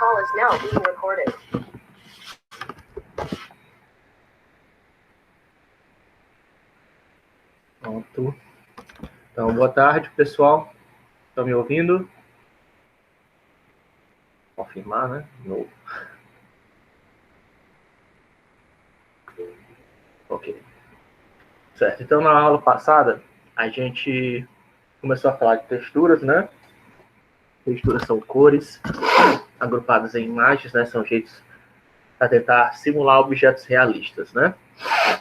call is now being recorded. Pronto. Então, boa tarde, pessoal. Estão me ouvindo? Confirmar, né? Novo. Ok. Certo. Então, na aula passada, a gente começou a falar de texturas, né? Texturas são cores agrupadas em imagens, né? São jeitos para tentar simular objetos realistas, né?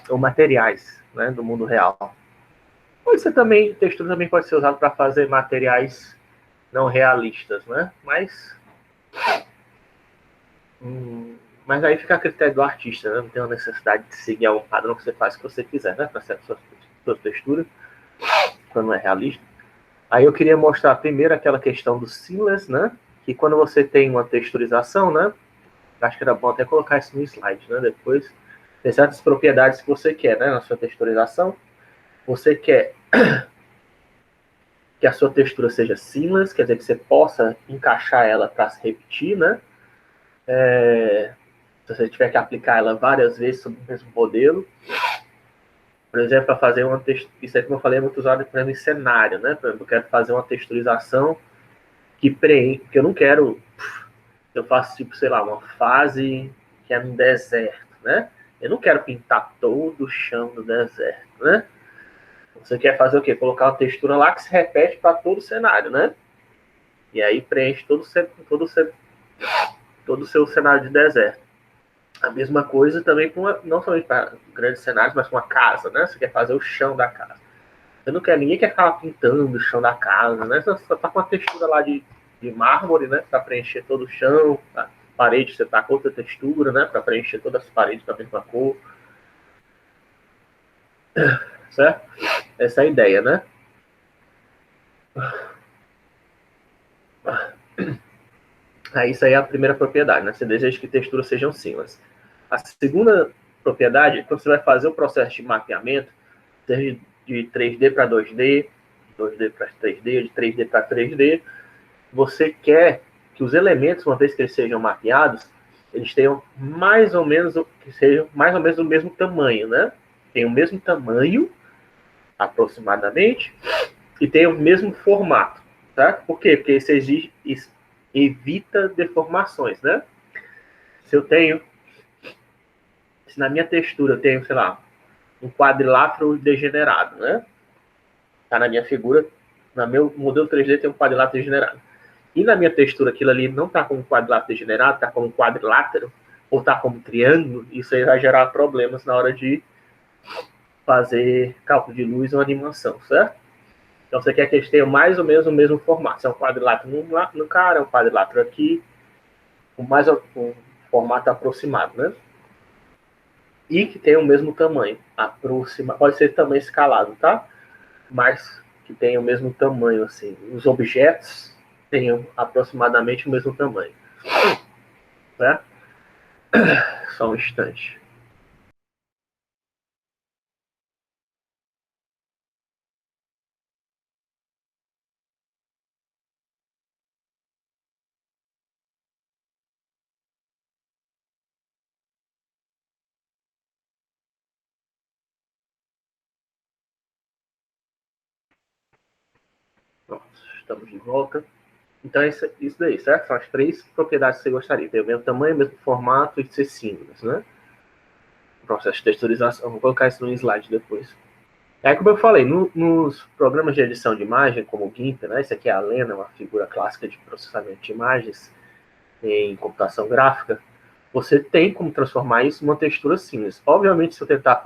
Ou materiais, né? Do mundo real. Textura também pode ser usado para fazer materiais não realistas, né? Mas aí fica a critério do artista, né? Não tem uma necessidade de seguir algum padrão que você faz o que você quiser, né? Para ser a sua textura, quando não é realista. Aí eu queria mostrar primeiro aquela questão do seamless, né? Que quando você tem uma texturização, né? Acho que era bom até colocar isso no slide, né? Depois, tem certas propriedades que você quer, né? Na sua texturização. Você quer que a sua textura seja seamless, quer dizer que você possa encaixar ela para se repetir, né? Se você tiver que aplicar ela várias vezes sobre o mesmo modelo. Por exemplo, para fazer uma textura, isso aí, como eu falei, é muito usado, por exemplo, em cenário, né? Por exemplo, eu quero fazer uma texturização que preenche, porque eu não quero, eu faço tipo, sei lá, uma fase que é no deserto, né? Eu não quero pintar todo o chão do deserto, né? Você quer fazer o quê? Colocar uma textura lá que se repete para todo o cenário, né? E aí preenche todo o seu cenário de deserto. A mesma coisa também não somente para grandes cenários, mas para uma casa, né? Você quer fazer o chão da casa. Ninguém quer ficar pintando o chão da casa, né? Você só tá com uma textura lá de mármore, né? Para preencher todo o chão, a parede você tá com outra textura, né? Para preencher todas as paredes da mesma cor. Certo? Essa é a ideia, né? Isso aí é a primeira propriedade, né? Você deseja que texturas sejam seamless. A segunda propriedade é quando você vai fazer o processo de mapeamento, seja de 3D para 2D, 2D para 3D, de 3D para 3D, você quer que os elementos, uma vez que eles sejam mapeados, eles tenham mais ou menos o mesmo tamanho, né? Tem o mesmo tamanho, aproximadamente, e tem o mesmo formato, tá? Por quê? Porque isso evita deformações, né? Se na minha textura eu tenho, sei lá, um quadrilátero degenerado, né? Tá na minha figura, no meu modelo 3D tem um quadrilátero degenerado. E na minha textura aquilo ali não tá como um quadrilátero degenerado, tá como um quadrilátero, ou tá como um triângulo, isso aí vai gerar problemas na hora de fazer cálculo de luz ou animação, certo? Então você quer que eles tenham mais ou menos o mesmo formato. Se é um quadrilátero no cara, é um quadrilátero aqui, com um formato aproximado, né? E que tenha o mesmo tamanho. Pode ser também escalado, tá? Mas que tenha o mesmo tamanho, assim. Os objetos tenham aproximadamente o mesmo tamanho. Certo? Só um instante. Pronto, estamos de volta. Então, isso daí, certo? São as três propriedades que você gostaria. Ter o mesmo tamanho, o mesmo formato e ser simples, né? O processo de texturização. Vou colocar isso no slide depois. Aí, como eu falei, nos programas de edição de imagem, como o GIMP, né? Esse aqui é a Lena, uma figura clássica de processamento de imagens em computação gráfica. Você tem como transformar isso numa textura simples. Obviamente, se eu tentar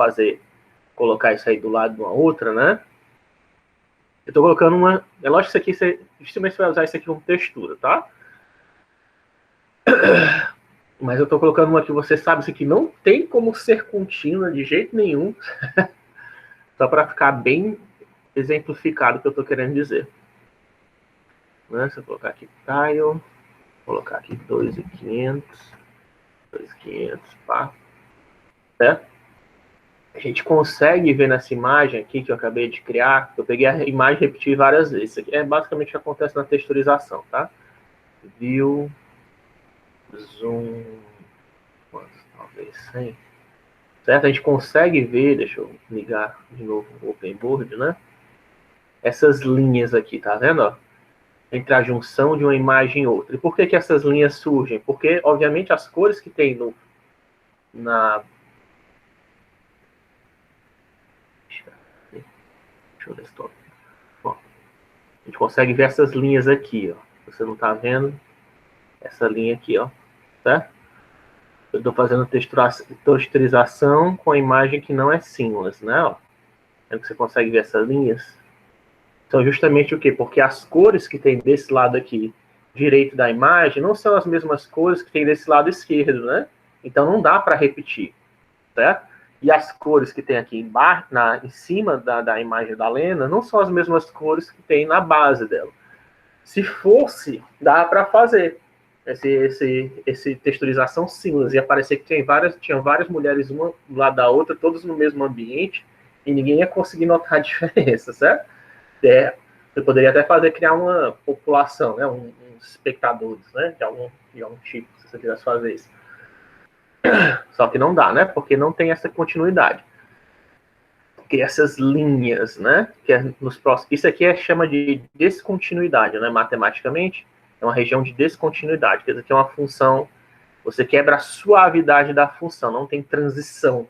colocar isso aí do lado de uma outra, né? Eu estou colocando uma... É lógico que isso aqui, dificilmente você vai usar isso aqui como textura, tá? Mas eu estou colocando uma que você sabe, isso aqui não tem como ser contínua de jeito nenhum. Só para ficar bem exemplificado o que eu estou querendo dizer. Né? Se eu colocar aqui tile, colocar aqui 2.500, 2.500, pá. Certo? A gente consegue ver nessa imagem aqui que eu acabei de criar, eu peguei a imagem e repeti várias vezes. Isso aqui é basicamente o que acontece na texturização, tá? View, zoom, talvez 100, certo? A gente consegue ver, deixa eu ligar de novo o OpenBoard, né? Essas linhas aqui, tá vendo, ó? Entre a junção de uma imagem e outra. E por que essas linhas surgem? Porque, obviamente, as cores que tem na... Deixa eu ver se estou... Bom, a gente consegue ver essas linhas aqui, ó. Você não está vendo essa linha aqui, ó, certo? Eu estou fazendo texturização com a imagem que não é seamless, né? Ó. É que você consegue ver essas linhas. São justamente o quê? Porque as cores que tem desse lado aqui, direito da imagem, não são as mesmas cores que tem desse lado esquerdo, né? Então não dá para repetir, certo? E as cores que tem aqui embaixo, em cima da imagem da Lena, não são as mesmas cores que tem na base dela. Se fosse, dá para fazer esse texturização simples. Ia parecer que tinham várias mulheres, uma do lado da outra, todas no mesmo ambiente, e ninguém ia conseguir notar a diferença, certo? Você poderia até criar uma população, né, uns espectadores, né, de algum tipo, se você quisesse fazer isso. Só que não dá, né, porque não tem essa continuidade. Porque essas linhas, né, que é nos próximos, isso aqui chama de descontinuidade, né, matematicamente, é uma região de descontinuidade, quer dizer que é uma função, você quebra a suavidade da função, não tem transição,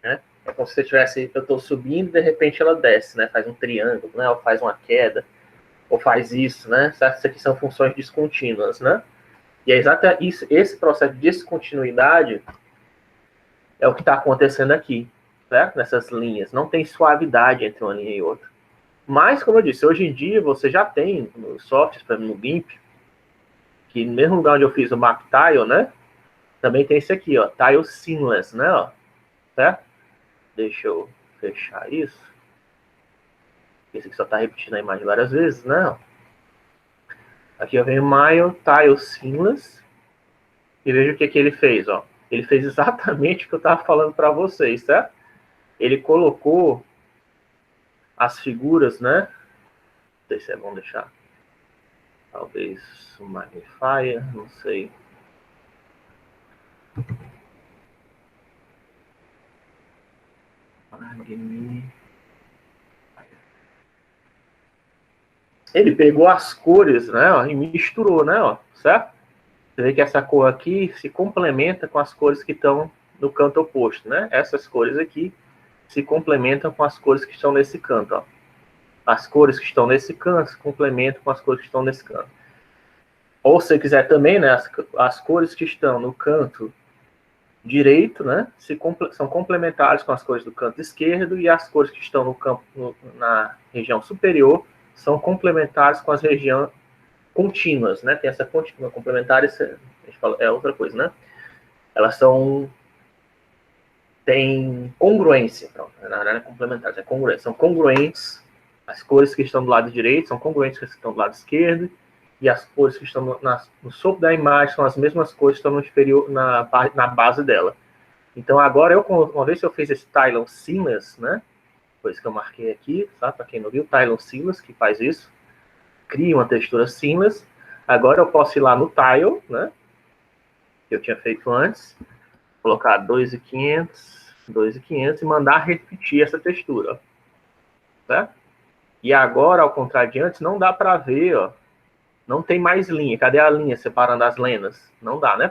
né? É como se você tivesse, eu estou subindo, de repente ela desce, né? Faz um triângulo, né? Ou faz uma queda, ou faz isso, né? Essas aqui são funções descontínuas, né? E é exatamente isso, esse processo de descontinuidade é o que está acontecendo aqui, certo? Nessas linhas. Não tem suavidade entre uma linha e outra. Mas, como eu disse, hoje em dia você já tem nos softwares, para no GIMP, que no mesmo lugar onde eu fiz o Map Tile, né? Também tem esse aqui, ó, Tile Seamless, né? Ó, certo? Deixa eu fechar isso. Esse aqui só está repetindo a imagem várias vezes, né? Aqui eu venho Mile Tile Seamless e veja o que ele fez, ó. Ele fez exatamente o que eu estava falando para vocês, certo? Ele colocou as figuras, né? Não sei se é bom deixar. Talvez um magnifier, não sei. Ele pegou as cores, né, ó, e misturou, né, ó, certo? Você vê que essa cor aqui se complementa com as cores que estão no canto oposto, né? Essas cores aqui se complementam com as cores que estão nesse canto, ó. As cores que estão nesse canto se complementam com as cores que estão nesse canto. Ou se você quiser também, né, as cores que estão no canto direito, né, são complementares com as cores do canto esquerdo, e as cores que estão na região superior são complementares com as regiões contínuas, né? Tem essa contínua complementar, a gente fala, é outra coisa, né? Elas têm congruência, então, não é complementares, é congruência. São congruentes, as cores que estão do lado direito são congruentes com as que estão do lado esquerdo, e as cores que estão no sopro da imagem são as mesmas cores que estão no inferior, na base dela. Então, agora, uma vez que eu fiz esse Tile Seamless, né? Coisa que eu marquei aqui, tá? Para quem não viu, Tile Seamless, que faz isso, cria uma textura Seamless. Agora eu posso ir lá no Tile, né? Que eu tinha feito antes, colocar 2.500, 2.500 e mandar repetir essa textura, ó, certo? E agora, ao contrário de antes, não dá para ver, ó. Não tem mais linha. Cadê a linha separando as lenas? Não dá, né?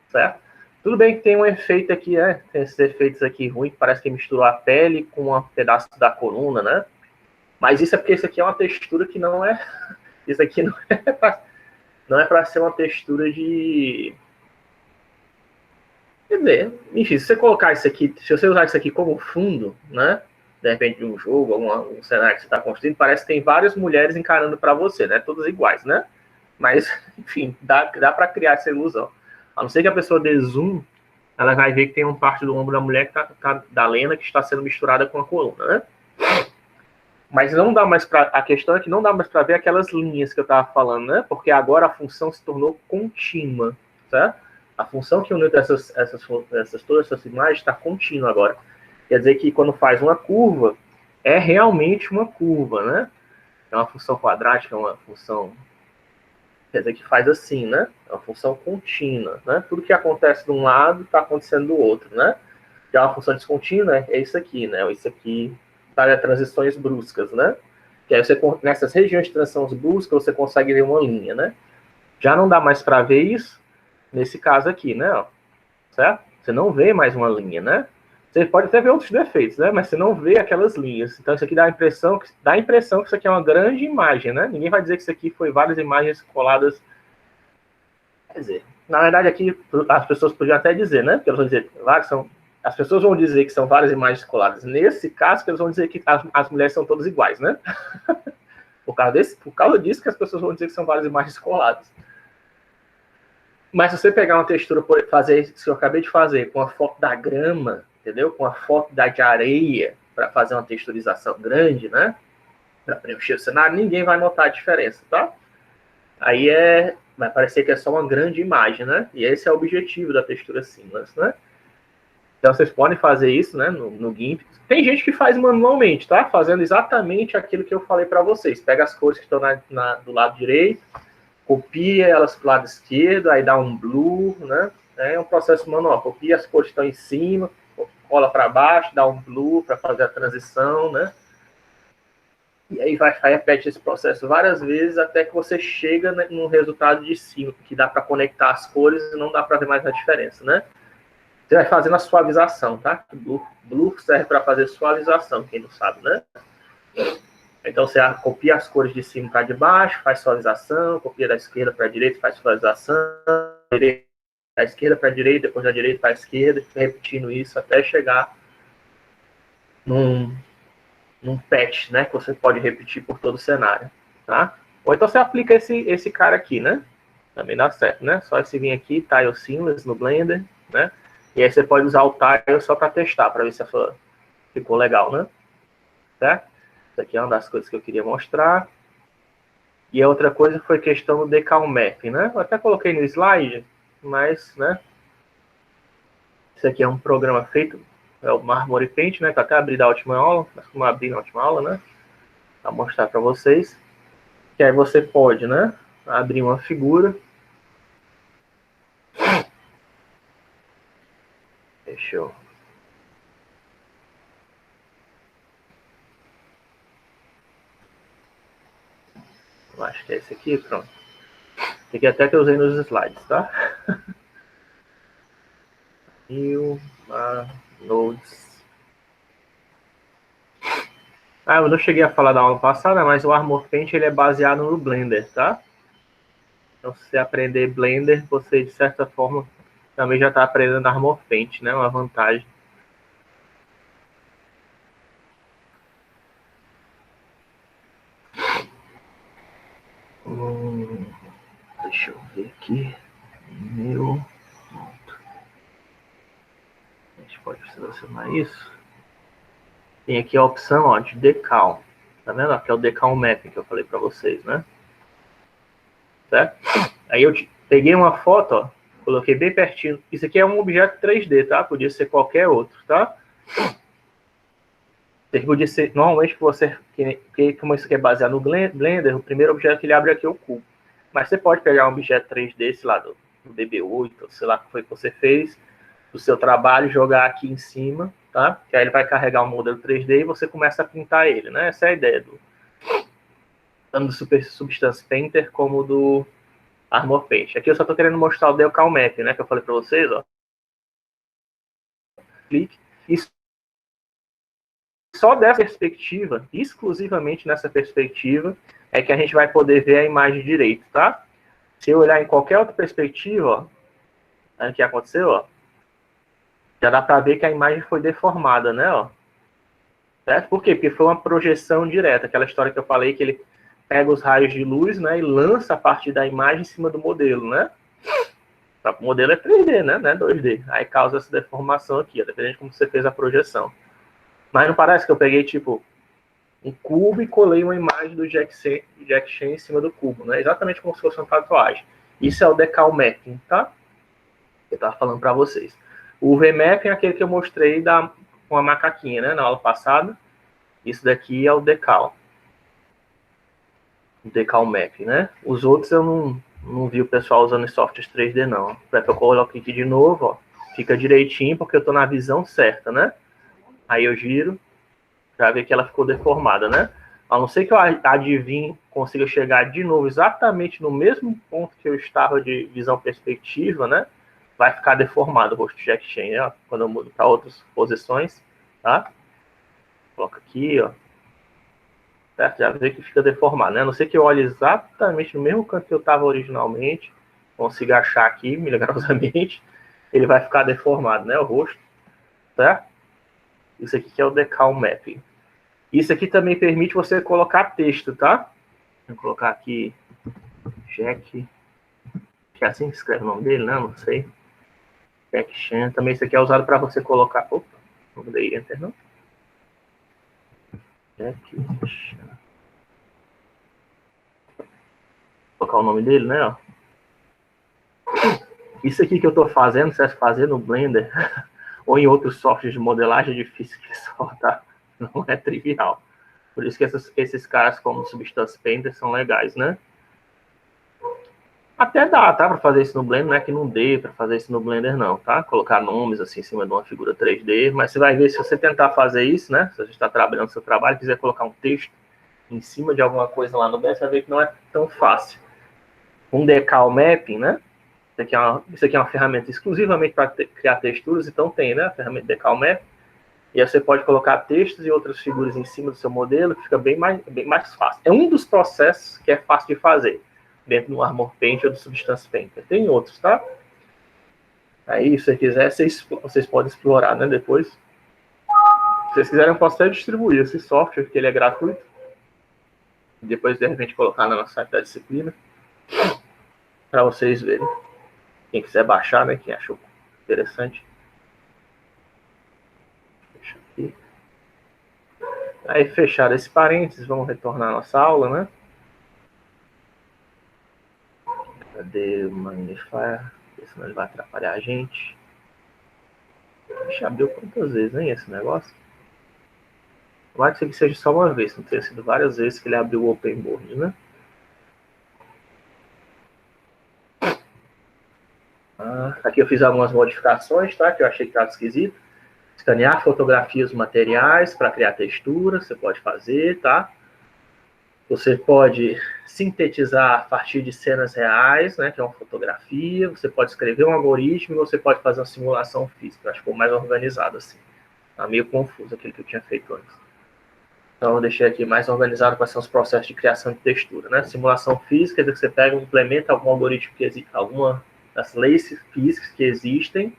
Certo? Tudo bem que tem um efeito aqui, né? Tem esses efeitos aqui ruins, que parece que misturou a pele com um pedaço da coluna, né? Mas isso é porque isso aqui é uma textura que não é... Isso aqui não é para ser uma textura de... Quer dizer, enfim, se você colocar isso aqui, se você usar isso aqui como fundo, né? De repente, de um jogo, um cenário que você está construindo, parece que tem várias mulheres encarando para você, né? Todas iguais, né? Mas, enfim, dá para criar essa ilusão. A não ser que a pessoa dê zoom, ela vai ver que tem uma parte do ombro da mulher que tá da Lena que está sendo misturada com a coluna, né? Mas não dá mais para... A questão é que não dá mais para ver aquelas linhas que eu estava falando, né? Porque agora a função se tornou contínua, certo? A função que uniu todas essas imagens está contínua agora. Quer dizer que quando faz uma curva, é realmente uma curva, né? É uma função quadrática, é uma função quer dizer que faz assim, né? É uma função contínua, né? Tudo que acontece de um lado está acontecendo do outro, né? Já uma função descontínua é isso aqui, né? Isso aqui para transições bruscas, né? Que aí você, nessas regiões de transições bruscas, você consegue ver uma linha, né? Já não dá mais para ver isso nesse caso aqui, né? Certo? Você não vê mais uma linha, né? Você pode até ver outros defeitos, né? Mas você não vê aquelas linhas. Então isso aqui dá a impressão que isso aqui é uma grande imagem, né? Ninguém vai dizer que isso aqui foi várias imagens coladas. Quer dizer, na verdade aqui as pessoas podiam até dizer, né? Porque elas vão dizer, as pessoas vão dizer que são várias imagens coladas. Nesse caso, eles vão dizer que as mulheres são todas iguais, né? Por causa disso que as pessoas vão dizer que são várias imagens coladas. Mas se você pegar uma textura, fazer isso que eu acabei de fazer, com a foto da grama, entendeu? Com a foto de areia, para fazer uma texturização grande, né? Para preencher o cenário, ninguém vai notar a diferença, tá? Aí vai parecer que é só uma grande imagem, né? E esse é o objetivo da textura seamless, né? Então vocês podem fazer isso, né? No GIMP. Tem gente que faz manualmente, tá? Fazendo exatamente aquilo que eu falei para vocês. Pega as cores que estão do lado direito, copia elas para o lado esquerdo, aí dá um blur, né? É um processo manual. Copia as cores que estão em cima, cola para baixo, dá um blur para fazer a transição, né? E aí repete esse processo várias vezes até que você chega num resultado de cima, que dá para conectar as cores e não dá para ver mais a diferença, né? Você vai fazendo a suavização, tá? Blur serve para fazer suavização, quem não sabe, né? Então você copia as cores de cima para de baixo, faz suavização, copia da esquerda para a direita, faz suavização, da esquerda para a direita, depois da direita para a esquerda, repetindo isso até chegar num patch, né? Que você pode repetir por todo o cenário, tá? Ou então você aplica esse cara aqui, né? Também dá certo, né? Só esse vir aqui, Tile Seamless no Blender, né? E aí você pode usar o Tile só para testar, para ver se a sua ficou legal, né? Certo? Isso aqui é uma das coisas que eu queria mostrar. E a outra coisa foi questão do Decal Map, né? Eu até coloquei no slide, mas, né? Isso aqui é um programa feito, é o Marmory Paint, né? Que eu até abri da última aula, como abri na última aula, né? Para mostrar para vocês. Que aí você pode, né? Abrir uma figura. Deixa eu... Eu acho que é esse aqui, pronto. Esse aqui até que eu usei nos slides, tá? New Nodes. Eu não cheguei a falar da aula passada, mas o Armor Paint ele é baseado no Blender, tá? Então, se você aprender Blender, você, de certa forma, também já está aprendendo Armor Paint, né? Uma vantagem. Deixa eu ver aqui. A gente pode selecionar isso. Tem aqui a opção, ó, de Decal. Tá vendo? Aqui é o Decal Map que eu falei para vocês, né? Certo? Aí eu peguei uma foto, ó, coloquei bem pertinho. Isso aqui é um objeto 3D, tá? Podia ser qualquer outro, tá? Podia ser, normalmente, como isso aqui é baseado no Blender, o primeiro objeto que ele abre aqui é o cubo. Mas você pode pegar um objeto 3D, sei lá, do BB8, sei lá o que foi que você fez, do seu trabalho, jogar aqui em cima, tá? Que aí ele vai carregar um modelo 3D e você começa a pintar ele, né? Essa é a ideia tanto do Super Substance Painter como do Armor Paint. Aqui eu só estou querendo mostrar o Decal Map, né? Que eu falei para vocês, ó. Clique. E só dessa perspectiva, exclusivamente nessa perspectiva, é que a gente vai poder ver a imagem direito, tá? Se eu olhar em qualquer outra perspectiva, ó, o que aconteceu, ó, já dá para ver que a imagem foi deformada, né? Ó. Certo? Por quê? Porque foi uma projeção direta, aquela história que eu falei que ele pega os raios de luz, né, e lança a partir da imagem em cima do modelo, né? O modelo é 3D, né? Não é 2D. Aí causa essa deformação aqui, ó, dependendo de como você fez a projeção. Mas não parece que eu peguei, tipo, um cubo e colei uma imagem do Jack Chan em cima do cubo, né? Exatamente como se fosse uma tatuagem. Isso é o Decal Mapping, tá? Eu estava falando para vocês. O VMAP é aquele que eu mostrei com a macaquinha, né? Na aula passada. Isso daqui é o Decal. O Decal Map, né? Os outros eu Não vi o pessoal usando softwares 3D, não. Para que eu coloque aqui de novo, ó, fica direitinho, porque eu estou na visão certa, né? Aí eu giro, já ver que ela ficou deformada, né? A não ser que eu adivinhe, consiga chegar de novo exatamente no mesmo ponto que eu estava de visão perspectiva, né? Vai ficar deformado o rosto de Jack Chan, né? Quando eu mudo para outras posições, tá? Coloca aqui, ó. Certo? Já vê que fica deformado, né? A não ser que eu olhe exatamente no mesmo canto que eu estava originalmente, consiga achar aqui, milagrosamente, ele vai ficar deformado, né? O rosto, certo? Isso aqui que é o Decal Mapping. Isso aqui também permite você colocar texto, tá? Vou colocar aqui Jack, que é assim que escreve o nome dele, né? Não sei. Jack Chan. Também isso aqui é usado para você colocar... Opa, não dei Enter, não. Jack Chan. Vou colocar o nome dele, né? Ó. Isso aqui que eu estou fazendo, se você fazer no Blender ou em outros softwares de modelagem, é difícil que só, tá? Não é trivial. Por isso que esses caras como Substance Painter são legais, né? Até dá, tá? Para fazer isso no Blender, não é que não dê para fazer isso no Blender, não, tá? Colocar nomes assim em cima de uma figura 3D, mas você vai ver se você tentar fazer isso, né? Se você está trabalhando seu trabalho e quiser colocar um texto em cima de alguma coisa lá no Blender, você vai ver que não é tão fácil. Um Decal Mapping, né? Isso aqui é uma ferramenta exclusivamente para criar texturas, então tem, né? A ferramenta Decal Mapping. E aí você pode colocar textos e outras figuras em cima do seu modelo, que fica bem mais fácil. É um dos processos que é fácil de fazer dentro do Armor Paint ou do Substance Painter. Tem outros, tá? Aí, se você quiser, vocês podem explorar, né? Depois. Se vocês quiserem, eu posso até distribuir esse software, que ele é gratuito. Depois, de repente, colocar no nosso site da disciplina. Para vocês verem. Quem quiser baixar, né? Quem achou interessante. Deixa aqui. Aí, fechado esse parênteses, vamos retornar à nossa aula, né? Cadê o Magnifier? Senão ele vai atrapalhar a gente. Deixa eu abrir quantas vezes, hein, esse negócio? Tomara que isso aqui seja só uma vez, não tenha sido várias vezes que ele abriu o Open Board, né? Aqui eu fiz algumas modificações, tá? Que eu achei que estava esquisito. Escanear fotografias materiais para criar texturas, você pode fazer, tá? Você pode sintetizar a partir de cenas reais, né, que é uma fotografia. Você pode escrever um algoritmo e você pode fazer uma simulação física. Eu acho que ficou mais organizado assim. Tá meio confuso aquilo que eu tinha feito antes. Então, eu deixei aqui mais organizado quais são os processos de criação de textura, né? Simulação física, quer dizer que você pega e implementa algum algoritmo que existe, alguma das leis físicas que existem,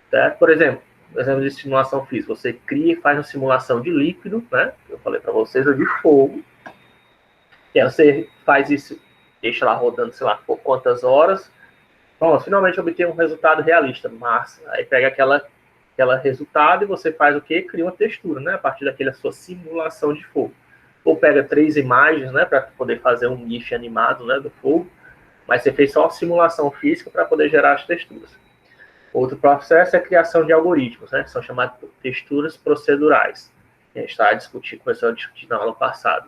certo? Por exemplo de simulação física, você cria e faz uma simulação de líquido, né? Eu falei para vocês, ou de fogo. E aí você faz isso, deixa lá rodando, sei lá, por quantas horas. Bom, finalmente obter um resultado realista, massa. Aí pega aquela resultado e você faz o quê? Cria uma textura, né? A partir daquela sua simulação de fogo. Ou pega 3 imagens, né? Para poder fazer um GIF animado, né? Do fogo. Mas você fez só a simulação física para poder gerar as texturas. Outro processo é a criação de algoritmos, né? Que são chamados de texturas procedurais. A gente começou a discutir na aula passada.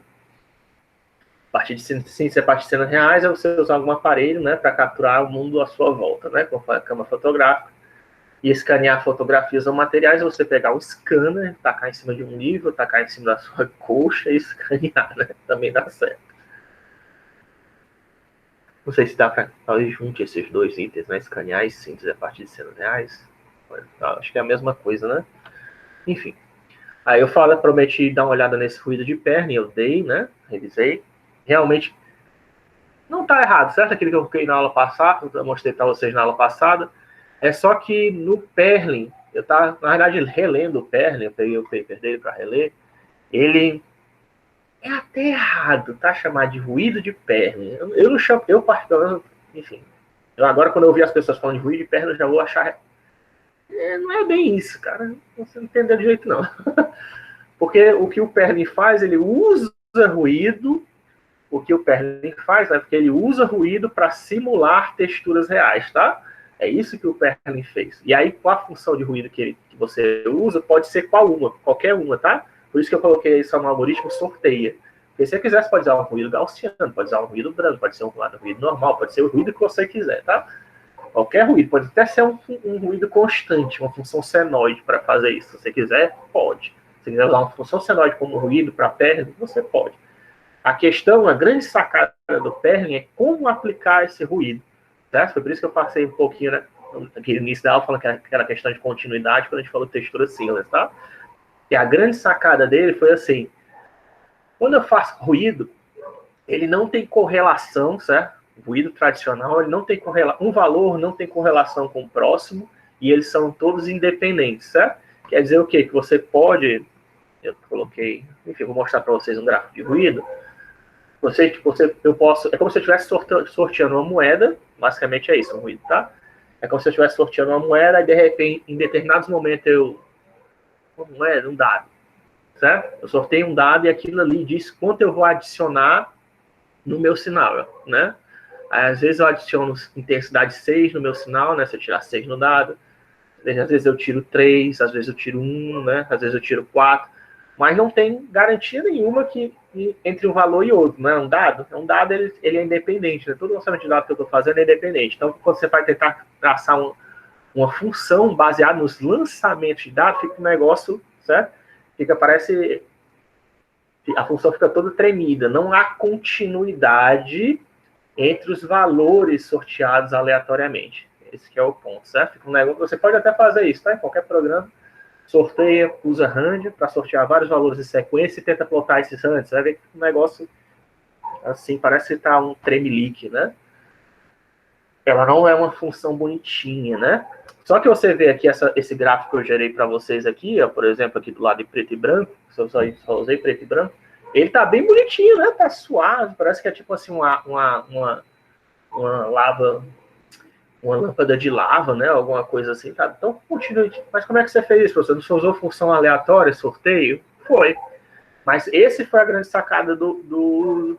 A partir de cenas reais, é você usar algum aparelho, né, para capturar o mundo à sua volta, né, com a câmera fotográfica, e escanear fotografias ou materiais, é você pegar um scanner, tacar em cima de um livro, tacar em cima da sua coxa e escanear, né, também dá certo. Não sei se dá para talvez junte esses dois itens, né, escanear e síntese a partir de cenas reais. Acho que é a mesma coisa, né? Enfim. Aí eu prometi dar uma olhada nesse ruído de perna, e eu dei, né, revisei. Realmente não está errado, certo? Aquilo que eu coloquei na aula passada, eu mostrei para vocês na aula passada. É só que no Perlin, eu estava, na verdade, relendo o Perlin, eu peguei o paper dele para reler, ele é até errado, tá? Chamar de ruído de Perlin. Eu não chamo, eu particularmente, enfim. Agora, quando eu ouvir as pessoas falando de ruído de Perlin, eu já vou achar. Não é bem isso, cara. Você não entendeu de jeito, não. Porque o que o Perlin faz, ele usa ruído. O que o Perlin faz, né? Porque ele usa ruído para simular texturas reais, tá? É isso que o Perlin fez. E aí, qual a função de ruído que você usa, pode ser qualquer uma, tá? Por isso que eu coloquei isso no algoritmo sorteia. Porque se você quiser, você pode usar um ruído gaussiano, pode usar um ruído branco, pode ser um ruído normal, pode ser o ruído que você quiser, tá? Qualquer ruído, pode até ser um ruído constante, uma função senoide para fazer isso. Se você quiser, pode. Se quiser usar uma função senoide como ruído para Perlin, você pode. A questão, a grande sacada do Perlin é como aplicar esse ruído. Certo? Foi por isso que eu passei um pouquinho, né, aqui no início da aula, falando que era questão de continuidade, quando a gente falou de textura seamless, tá? E a grande sacada dele foi assim, quando eu faço ruído, ele não tem correlação, certo? O ruído tradicional, ele não tem correlação, um valor não tem correlação com o próximo, e eles são todos independentes, certo? Quer dizer o quê? Que você pode, eu coloquei, enfim, vou mostrar para vocês um gráfico de ruído. Eu posso, é como se eu estivesse sorteando uma moeda, basicamente é isso, um ruído, tá? É como se eu estivesse sorteando uma moeda e de repente, em determinados momentos uma moeda, um dado, certo? Eu sorteio um dado e aquilo ali diz quanto eu vou adicionar no meu sinal, né? Aí, às vezes eu adiciono intensidade 6 no meu sinal, né? Se eu tirar 6 no dado, às vezes eu tiro 3, às vezes eu tiro 1, né? Às vezes eu tiro 4, mas não tem garantia nenhuma que entre um valor e outro, né? Um dado, ele é independente, né? Todo o lançamento de dados que eu estou fazendo é independente. Então, quando você vai tentar traçar uma função baseada nos lançamentos de dados, fica um negócio, certo? A função fica toda tremida, não há continuidade entre os valores sorteados aleatoriamente. Esse que é o ponto, certo? Fica um negócio, você pode até fazer isso, tá? Em qualquer programa, sorteia, usa rand para sortear vários valores em sequência e tenta plotar esses rands. Você vai ver que o negócio, assim, parece que está um tremelique, né? Ela não é uma função bonitinha, né? Só que você vê aqui esse gráfico que eu gerei para vocês aqui, ó, por exemplo, aqui do lado de preto e branco, se eu só usei preto e branco, ele tá bem bonitinho, né? Tá suave, parece que é tipo assim uma lava, uma lâmpada de lava, né? Alguma coisa assim, tá? Então, continue. Mas como é que você fez isso, professor? Você usou função aleatória, sorteio? Foi. Mas esse foi a grande sacada do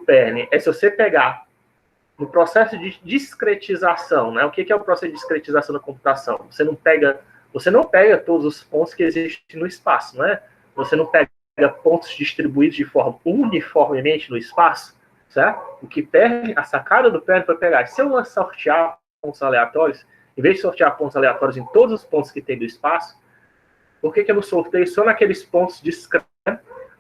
Perlin. É se você pegar no processo de discretização, né? O que é o processo de discretização da computação? Você não pega todos os pontos que existem no espaço, né? Você não pega pontos distribuídos de forma uniformemente no espaço, certo? O que Perlin, a sacada do Perlin foi pegar, se eu sortear pontos aleatórios, em vez de sortear pontos aleatórios em todos os pontos que tem do espaço, por que eu não sorteio só naqueles pontos discretos, né?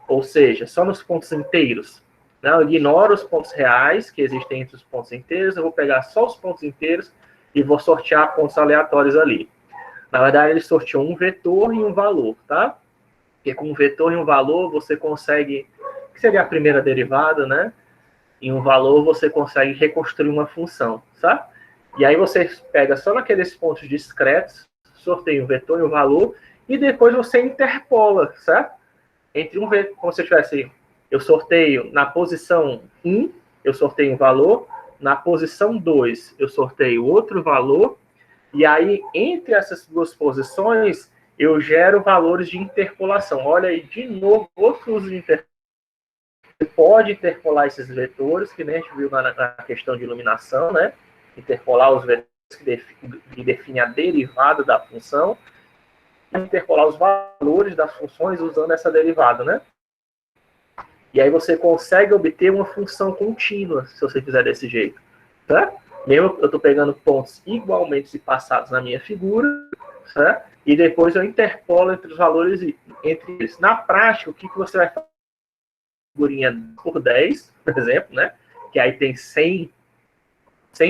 Ou seja, só nos pontos inteiros? Não, eu ignoro os pontos reais que existem entre os pontos inteiros, eu vou pegar só os pontos inteiros e vou sortear pontos aleatórios ali. Na verdade, ele sorteou um vetor e um valor, tá? Porque com um vetor e um valor, você consegue, que seria a primeira derivada, né? Em um valor, você consegue reconstruir uma função, tá? E aí você pega só naqueles pontos discretos, sorteia um vetor e um valor, e depois você interpola, certo? Entre um vetor, como se eu tivesse, eu sorteio na posição 1, eu sorteio um valor, na posição 2, eu sorteio outro valor, e aí, entre essas duas posições, eu gero valores de interpolação. Olha aí, de novo, outro uso de interpolação. Você pode interpolar esses vetores, que nem a gente viu na questão de iluminação, né? Interpolar os vetores que definem a derivada da função, e interpolar os valores das funções usando essa derivada, né? E aí você consegue obter uma função contínua, se você fizer desse jeito, tá? Mesmo eu estou pegando pontos igualmente espaçados na minha figura, tá? E depois eu interpolo entre os valores entre eles. Na prática, o que você vai fazer? Figurinha por 10, por exemplo, né? Que aí tem 100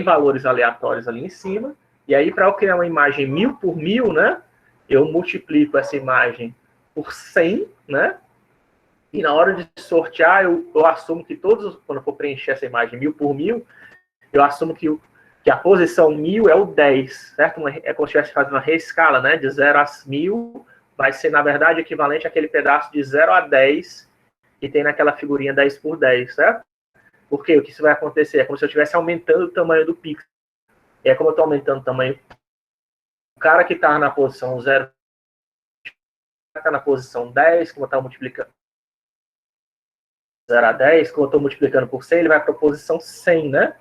valores aleatórios ali em cima. E aí, para eu criar uma imagem 1000 por 1000, né? Eu multiplico essa imagem por 100, né? E na hora de sortear, eu assumo que quando eu for preencher essa imagem 1000 por 1000, eu assumo que a posição 1000 é o 10, certo? É como se estivesse fazendo uma reescala, né? De 0 a 1000 vai ser, na verdade, equivalente àquele pedaço de 0 a 10 que tem naquela figurinha 10 por 10, certo? Porque o que isso vai acontecer? É como se eu estivesse aumentando o tamanho do pixel. E é como eu estou aumentando o tamanho. O cara que está na posição 0 está na posição 10, como eu estou multiplicando 0 a 10, como eu estou multiplicando por 100, ele vai para a posição 100, né?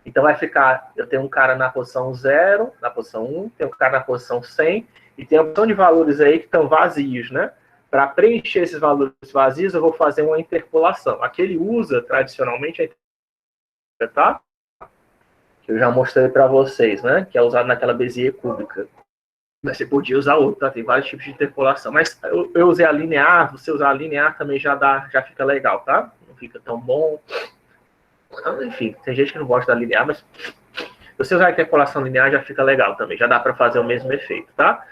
Então vai ficar, eu tenho um cara na posição 0, na posição 1, tenho um cara na posição 100, e tem uma opção de valores aí que estão vazios, né? Para preencher esses valores vazios, eu vou fazer uma interpolação. Aqui ele usa, tradicionalmente, a interpolação, tá? Que eu já mostrei para vocês, né? Que é usado naquela Bézier cúbica. Mas você podia usar outro, tá? Tem vários tipos de interpolação. Mas eu usei a linear, você usar a linear também já fica legal, tá? Não fica tão bom. Enfim, tem gente que não gosta da linear, mas se você usar a interpolação linear já fica legal também. Já dá para fazer o mesmo efeito, tá?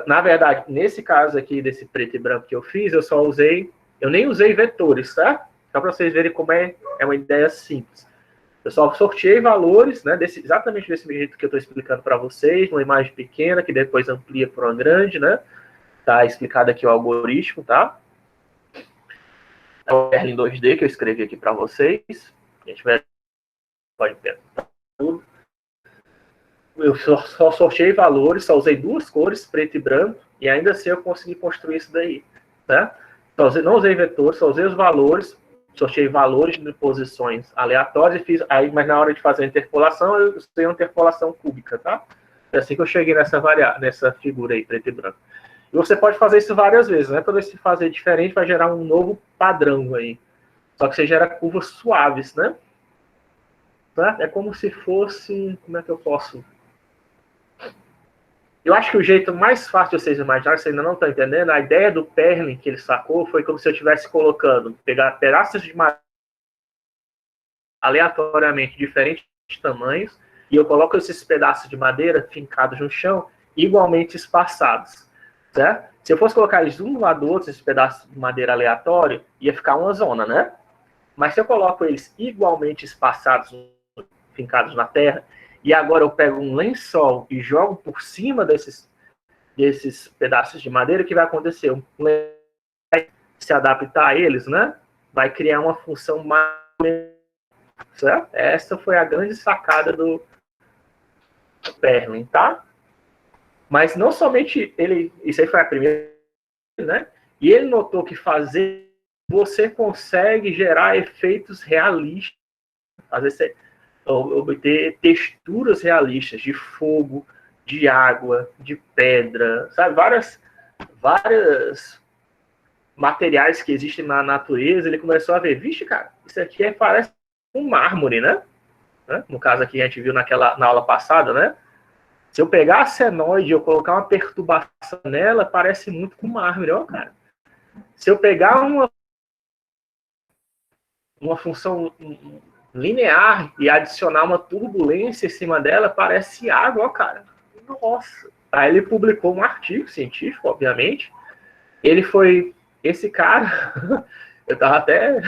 Na verdade, nesse caso aqui, desse preto e branco que eu fiz, eu nem usei vetores, tá? Só para vocês verem como é uma ideia simples. Eu só sorteei valores, né, exatamente desse jeito que eu estou explicando para vocês, uma imagem pequena que depois amplia para uma grande, né? Tá explicado aqui o algoritmo, tá? É o Perlin 2D que eu escrevi aqui para vocês. A gente pode perguntar tudo. Eu só sorteei valores, só usei duas cores, preto e branco, e ainda assim eu consegui construir isso daí, né? Não usei vetores, só usei os valores, sorteei valores de posições aleatórias e fiz aí, mas na hora de fazer a interpolação, eu usei uma interpolação cúbica, tá? É assim que eu cheguei nessa figura aí, preto e branco. E você pode fazer isso várias vezes, né? Toda vez que fazer diferente, vai gerar um novo padrão aí. Só que você gera curvas suaves, né? Tá? É como se fosse... Como é que eu posso... Eu acho que o jeito mais fácil de vocês imaginarem, vocês ainda não estão entendendo, a ideia do Perlin que ele sacou foi como se eu estivesse colocando, pegar pedaços de madeira aleatoriamente diferentes tamanhos, e eu coloco esses pedaços de madeira fincados no chão, igualmente espaçados, certo? Se eu fosse colocar eles um do lado do outro, esses pedaços de madeira aleatório, ia ficar uma zona, né? Mas se eu coloco eles igualmente espaçados, fincados na terra, e agora eu pego um lençol e jogo por cima desses pedaços de madeira, o que vai acontecer? Um lençol vai se adaptar a eles, né? Vai criar uma função mais... Certo? Essa foi a grande sacada do Perlin, tá? Mas não somente ele... Isso aí foi a primeira, né? E ele notou que você consegue gerar efeitos realistas, às vezes obter texturas realistas de fogo, de água, de pedra, sabe? Várias materiais que existem na natureza. Ele começou a ver, vixe, cara, isso aqui parece um mármore, né? No caso aqui a gente viu na aula passada, né? Se eu pegar a senoide e eu colocar uma perturbação nela, parece muito com mármore, ó, cara. Se eu pegar uma função linear e adicionar uma turbulência em cima dela, parece água, ó, cara. Nossa. Aí ele publicou um artigo científico, obviamente. Esse cara, eu tava até...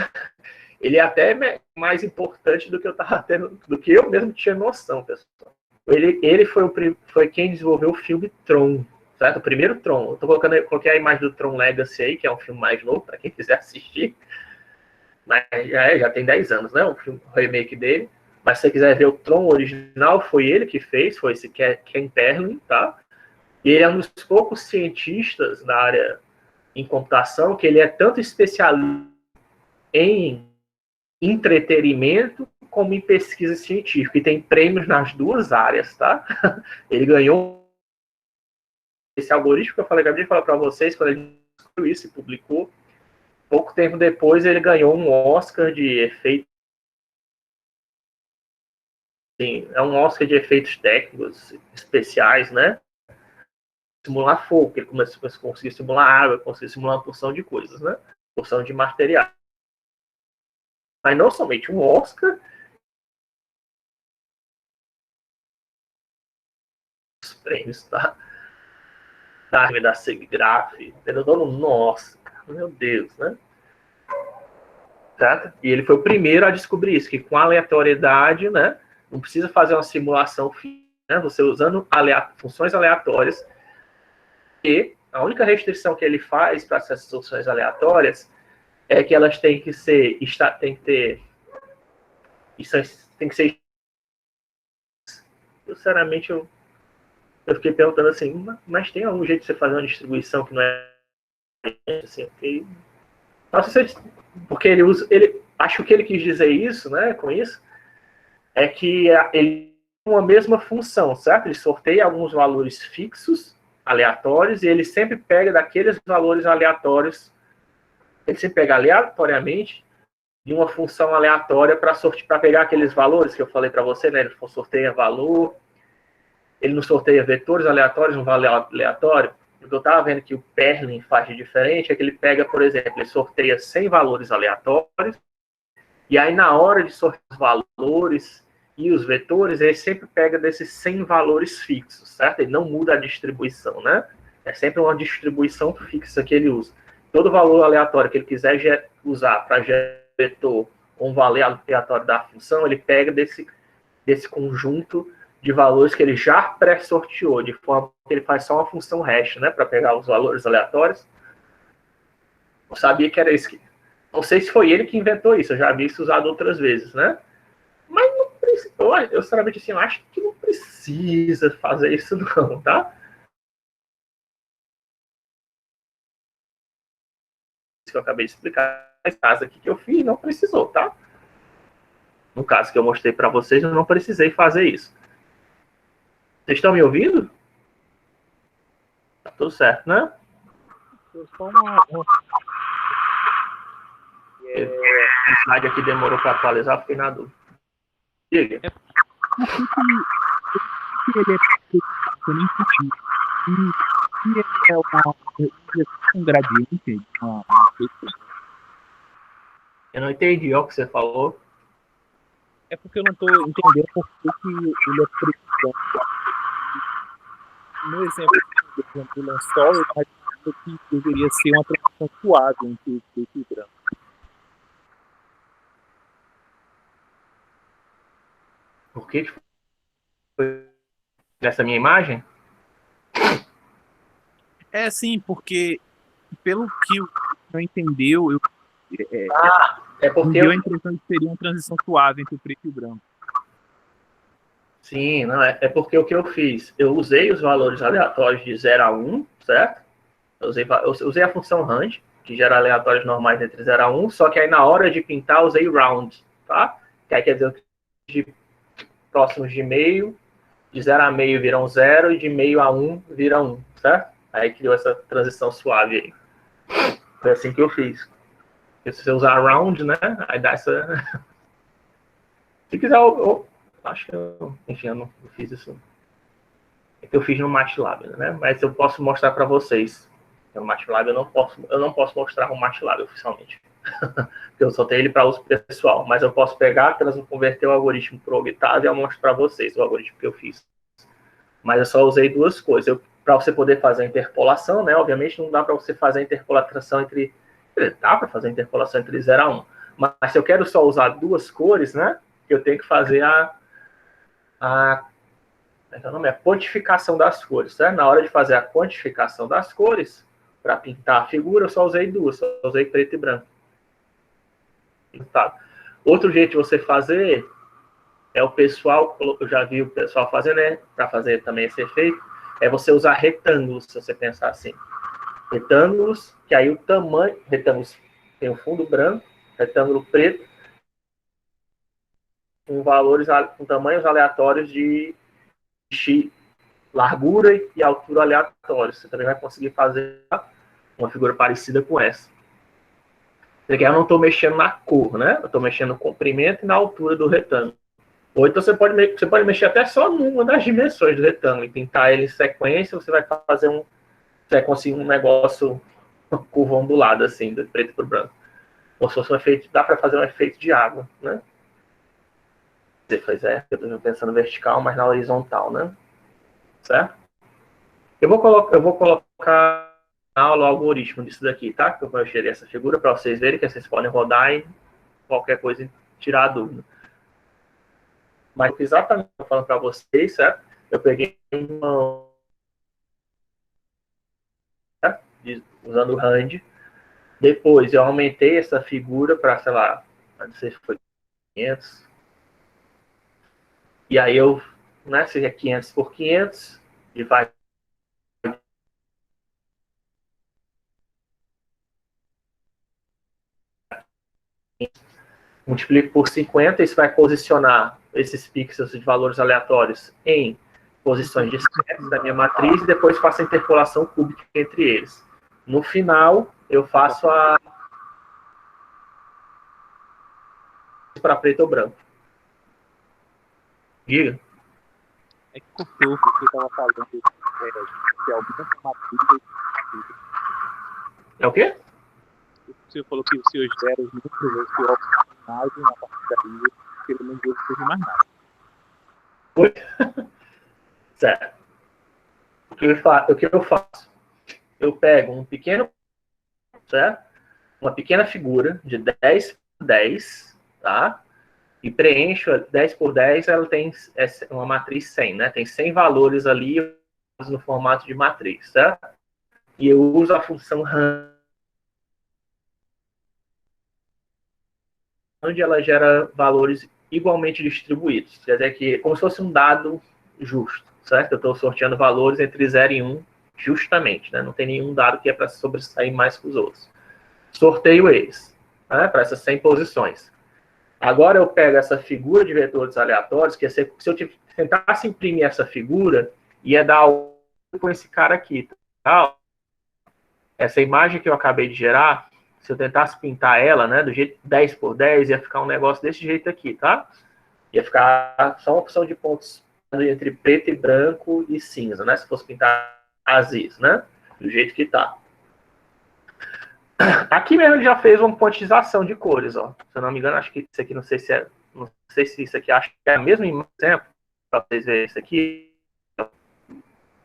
Ele é até mais importante do que eu tava tendo, do que eu mesmo tinha noção, pessoal. Ele foi quem desenvolveu o filme Tron, certo? O primeiro Tron. Eu coloquei a imagem do Tron Legacy aí, que é um filme mais novo, para quem quiser assistir. Mas já tem 10 anos, né? O remake dele. Mas se você quiser ver o Tron original, foi ele que fez, foi esse Ken Perlin, tá? E ele é um dos poucos cientistas da área em computação que ele é tanto especialista em entretenimento como em pesquisa científica. E tem prêmios nas duas áreas, tá? Ele ganhou esse algoritmo que eu falei, Gabriel, falar para vocês, quando ele descobriu isso e publicou. Pouco tempo depois, ele ganhou um Oscar de efeitos. Sim, é um Oscar de efeitos técnicos especiais, né? Simular fogo, ele conseguiu simular água, conseguiu simular uma porção de coisas, né? Porção de material. Mas não somente um Oscar. Os prêmios, tá? Da SIGGRAPH, nossa, meu Deus, né? Certo? E ele foi o primeiro a descobrir isso, que com aleatoriedade, né? Não precisa fazer uma simulação fina, né? Você usando funções aleatórias. E a única restrição que ele faz para essas funções aleatórias é que elas têm que ser, sinceramente, eu fiquei perguntando assim, mas tem algum jeito de você fazer uma distribuição que não é assim, porque acho que o que ele quis dizer isso, né, com isso, é que ele tem uma mesma função, certo? Ele sorteia alguns valores fixos aleatórios, e ele sempre pega daqueles valores aleatórios, ele sempre pega aleatoriamente de uma função aleatória para pegar aqueles valores que eu falei para você, né? Ele sorteia valor, ele não sorteia vetores aleatórios, um valor aleatório. O que eu estava vendo que o Perlin faz de diferente é que ele pega, por exemplo, ele sorteia 100 valores aleatórios, e aí na hora de sortear os valores e os vetores, ele sempre pega desses 100 valores fixos, certo? Ele não muda a distribuição, né? É sempre uma distribuição fixa que ele usa. Todo valor aleatório que ele quiser usar para gerar vetor ou um valor aleatório da função, ele pega desse conjunto de valores que ele já pré-sorteou, de forma que ele faz só uma função hash, né? Para pegar os valores aleatórios. Eu sabia que era isso. Não sei se foi ele que inventou isso, eu já vi isso usado outras vezes, né? Mas não precisa, eu sinceramente assim, eu acho que não precisa fazer isso não, tá? Isso que eu acabei de explicar, nesse caso aqui que eu fiz, não precisou, tá? No caso que eu mostrei para vocês, eu não precisei fazer isso. Vocês estão me ouvindo? Tá tudo certo, né? Só O slide aqui demorou para atualizar, fiquei na dúvida. Diga. ele eu nem senti. E ele é um gradiente, Eu não entendi o que você falou. é porque eu não estou entendendo por que ele é preto. No exemplo do lençol, eu imagino que deveria ser uma transição suave entre o preto e o branco. Por que foi nessa minha imagem? É sim, porque pelo que eu entendeu, É porque deu a impressão de que seria uma transição suave entre o preto e o branco. Sim, não, é porque o que eu fiz? Eu usei os valores aleatórios de 0 a 1, certo? Eu usei a função rand, que gera aleatórios normais entre 0 a 1, só que aí na hora de pintar eu usei round, tá? Que aí quer dizer que próximos de meio, de 0 a meio viram 0 e de meio a 1 viram 1, certo? Aí criou essa transição suave aí. Foi assim que eu fiz. Se você usar round, né? Aí dá essa... Se quiser, eu acho que enfim, eu não fiz isso. É que eu fiz no MATLAB, né? Mas eu posso mostrar para vocês. No MATLAB eu não posso mostrar o MATLAB oficialmente. Porque eu só tenho ele para uso pessoal. Mas eu posso pegar, converter o algoritmo para o Octave e eu mostro para vocês o algoritmo que eu fiz. Mas eu só usei duas coisas. Para você poder fazer a interpolação, né? Obviamente não dá para você fazer a interpolação entre... Dá para fazer a interpolação entre 0 a 1. Mas se eu quero só usar duas cores, né? Eu tenho que fazer a quantificação das cores, né? Na hora de fazer a quantificação das cores, para pintar a figura, eu só usei duas, só usei preto e branco. Tá. Outro jeito de você fazer é o pessoal, eu já vi o pessoal fazer, né? Para fazer também esse efeito, é você usar retângulos, se você pensar assim. Retângulos, que aí o tamanho, retângulos tem o fundo branco, retângulo preto, com valores, com tamanhos aleatórios de x, largura e altura aleatórios. Você também vai conseguir fazer uma figura parecida com essa. Eu não estou mexendo na cor, né? Eu estou mexendo no comprimento e na altura do retângulo. Ou então você pode mexer até só numa das dimensões do retângulo e pintar ele em sequência, você vai fazer você vai conseguir um negócio, uma curva ondulada, assim, do preto para o branco. Ou se fosse um efeito, dá para fazer um efeito de água, né? Pois é, eu estou pensando vertical, mas na horizontal, né? Certo? Eu vou colocar na aula o algoritmo disso daqui, tá? Que eu vou gerir essa figura para vocês verem que vocês podem rodar e qualquer coisa tirar a dúvida. Mas exatamente o que eu falando para vocês, certo? Eu peguei usando o RAND. Depois eu aumentei essa figura para, sei lá, não sei se foi 500. E aí eu, né, seria 500 por 500, e vai multiplico por 50, isso vai posicionar esses pixels de valores aleatórios em posições discretas da minha matriz e depois faço a interpolação cúbica entre eles. No final, eu faço a para preto ou branco. Diga. É que cortou, porque estava falando que alguma matriz. É o quê? Você falou que os seus zeros números, o seu imagem na partir daí, pelo menos eu não teve mais nada. Oi? Certo. O que eu faço? Eu pego um pequeno, certo? Uma pequena figura de 10 por 10, tá? E preencho 10 por 10, ela tem uma matriz 100, né? Tem 100 valores ali no formato de matriz, certo? E eu uso a função rand, onde ela gera valores igualmente distribuídos. Quer dizer que como se fosse um dado justo, certo? Eu estou sorteando valores entre 0 e 1 justamente, né? Não tem nenhum dado que é para sobressair mais que os outros. Sorteio eles, né? Para essas 100 posições. Agora eu pego essa figura de vetores aleatórios, que se eu tentasse imprimir essa figura, ia dar com esse cara aqui, tá? Essa imagem que eu acabei de gerar, se eu tentasse pintar ela, né, do jeito 10 por 10, ia ficar um negócio desse jeito aqui, tá? Ia ficar só uma opção de pontos entre preto e branco e cinza, né? Se fosse pintar aziz, né? Do jeito que tá. Aqui mesmo ele já fez uma quantização de cores, ó. Se eu não me engano, acho que isso aqui, não sei se isso aqui, acho que é a mesma exemplo, para vocês verem isso aqui.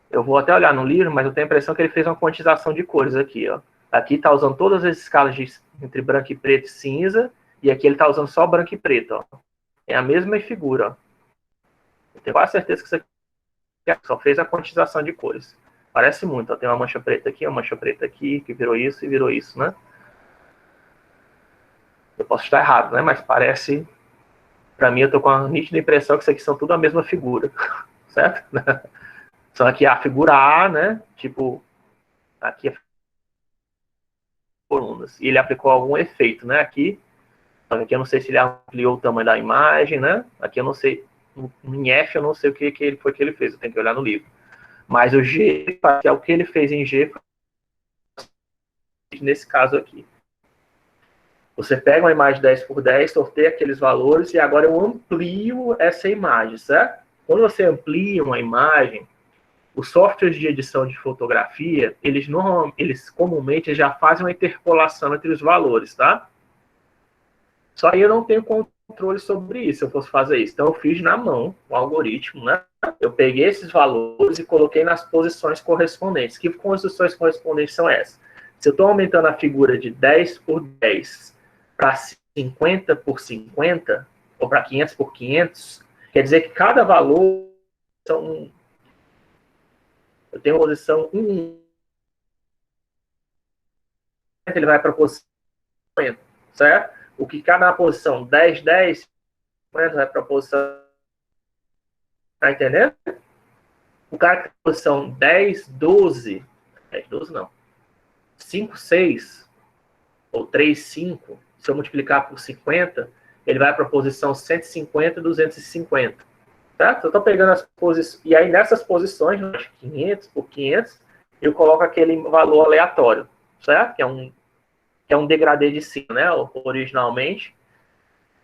Eu vou até olhar no livro, mas eu tenho a impressão que ele fez uma quantização de cores aqui, ó. Aqui está usando todas as escalas entre branco e preto e cinza, e aqui ele está usando só branco e preto, ó. É a mesma figura, ó. Eu tenho quase certeza que isso aqui só fez a quantização de cores. Parece muito, ó. Tem uma mancha preta aqui, uma mancha preta aqui, que virou isso e virou isso, né? Eu posso estar errado, né? Mas parece... Para mim, eu tô com a nítida impressão que isso aqui são tudo a mesma figura, certo? Só aqui a figura A, né? Tipo, aqui é colunas. E ele aplicou algum efeito, né? Aqui eu não sei se ele ampliou o tamanho da imagem, né? Aqui eu não sei, em F eu não sei o que foi que ele fez, eu tenho que olhar no livro. Mas o G, que é o que ele fez em G, nesse caso aqui. Você pega uma imagem 10 por 10, sorteia aqueles valores e agora eu amplio essa imagem, certo? Quando você amplia uma imagem, os softwares de edição de fotografia, eles comumente já fazem uma interpolação entre os valores, tá? Só aí eu não tenho controle sobre isso, se eu fosse fazer isso. Então eu fiz na mão o algoritmo, né? Eu peguei esses valores e coloquei nas posições correspondentes. Que posições correspondentes são essas? Se eu estou aumentando a figura de 10 por 10 para 50 por 50, ou para 500 por 500, quer dizer que cada valor são... Eu tenho a posição 1, ele vai para a posição 50, certo? O que cada na posição 10, 10, 50 vai para a posição... Tá entendendo? O cara que tá na posição 10, 12, 10, 12 não, 5, 6, ou 3, 5, se eu multiplicar por 50, ele vai para a posição 150, 250. Certo? Eu estou pegando as posições, e aí nessas posições, 500 por 500, eu coloco aquele valor aleatório, certo? Que é um degradê de cima, né? Originalmente.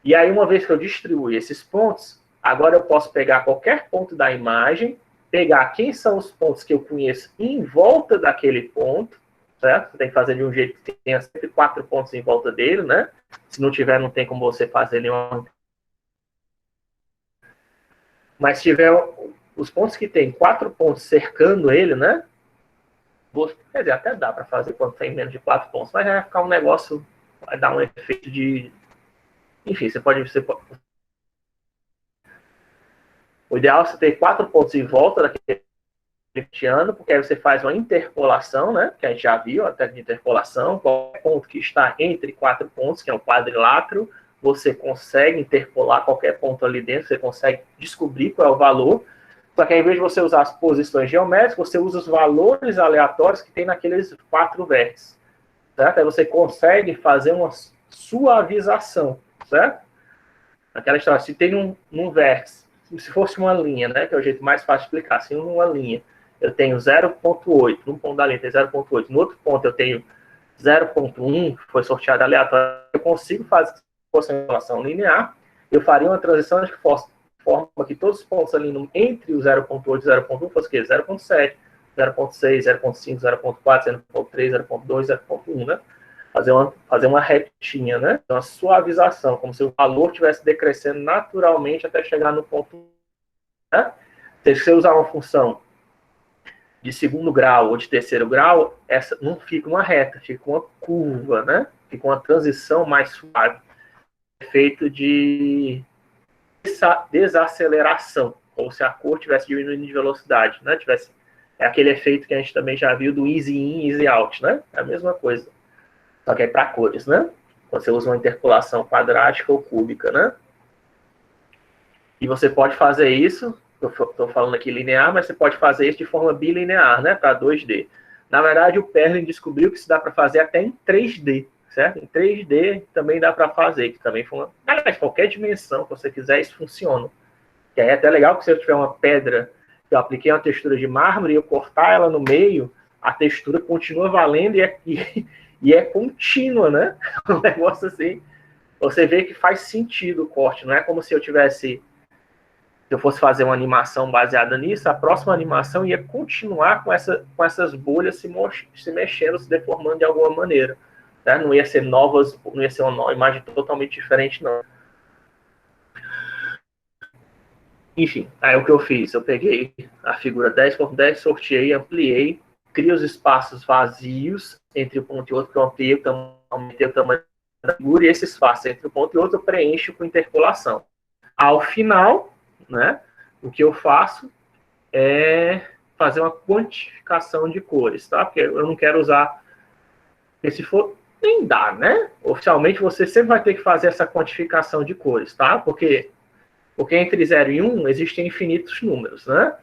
E aí, uma vez que eu distribuí esses pontos, agora eu posso pegar qualquer ponto da imagem, pegar quem são os pontos que eu conheço em volta daquele ponto, certo? Você tem que fazer de um jeito que tenha sempre 4 pontos em volta dele, né? Se não tiver, não tem como você fazer nenhuma. Mas se tiver os pontos que tem 4 pontos cercando ele, né? Quer dizer, até dá para fazer quando tem menos de 4 pontos, mas vai ficar um negócio, vai dar um efeito de... Enfim, você pode... O ideal é você ter 4 pontos em volta daquele ano, porque aí você faz uma interpolação, né? Que a gente já viu, a técnica de interpolação, qualquer ponto que está entre 4 pontos, que é um quadrilátero, você consegue interpolar qualquer ponto ali dentro, você consegue descobrir qual é o valor. Só que ao invés de você usar as posições geométricas, você usa os valores aleatórios que tem naqueles 4 vértices, certo? Aí você consegue fazer uma suavização, certo? Aquela história, se tem um vértice se fosse uma linha, né, que é o jeito mais fácil de explicar, assim, uma linha, eu tenho 0,8, num ponto da linha tem 0,8, no outro ponto eu tenho 0,1, foi sorteado aleatório, eu consigo fazer, se fosse uma relação linear, eu faria uma transição de forma que todos os pontos ali entre o 0,8 e 0,1 fosse o quê? 0,7, 0,6, 0,5, 0,4, 0,3, 0,2, 0,1, né? Fazer uma retinha, né? Uma suavização, como se o valor estivesse decrescendo naturalmente até chegar no ponto, né? Se você usar uma função de segundo grau ou de terceiro grau, essa não fica uma reta, fica uma curva, né? Fica uma transição mais suave. Efeito de desaceleração, como se a cor estivesse diminuindo de velocidade, né? É aquele efeito que a gente também já viu do easy in, easy out, né? É a mesma coisa. Só que é para cores, né? Você usa uma interpolação quadrática ou cúbica, né? E você pode fazer isso, estou falando aqui linear, mas você pode fazer isso de forma bilinear, né? Para 2D. Na verdade, o Perlin descobriu que isso dá para fazer até em 3D, certo? Em 3D também dá para fazer, que também foi aliás, qualquer dimensão que você quiser, isso funciona. Que aí é até legal que se eu tiver uma pedra, eu apliquei uma textura de mármore e eu cortar ela no meio, a textura continua valendo e é contínua, né? Um negócio assim. Você vê que faz sentido o corte, não é como se eu fosse fazer uma animação baseada nisso, a próxima animação ia continuar com essas bolhas se mexendo, se deformando de alguma maneira. Né? Não ia ser uma imagem totalmente diferente, não. Enfim, aí o que eu fiz? Eu peguei a figura 10x10, sorteei, ampliei, criei os espaços vazios entre um ponto e outro, que eu aumentei o tamanho da figura, e esse espaço entre um ponto e outro eu preencho com interpolação. Ao final, né, o que eu faço é fazer uma quantificação de cores, tá? Porque eu não quero usar, se for, nem dá, né? Oficialmente você sempre vai ter que fazer essa quantificação de cores, tá? Porque entre 0 e 1 existem infinitos números, né?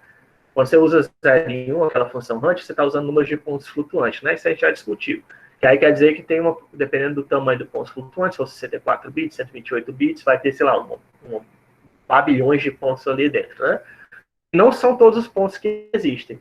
Quando você usa 0 e 1, aquela função hunt, você está usando números de pontos flutuantes, né? Isso a gente já discutiu. Que aí quer dizer que tem dependendo do tamanho do ponto flutuante, se for 64 bits, 128 bits, vai ter, sei lá, bilhões de pontos ali dentro, né? Não são todos os pontos que existem.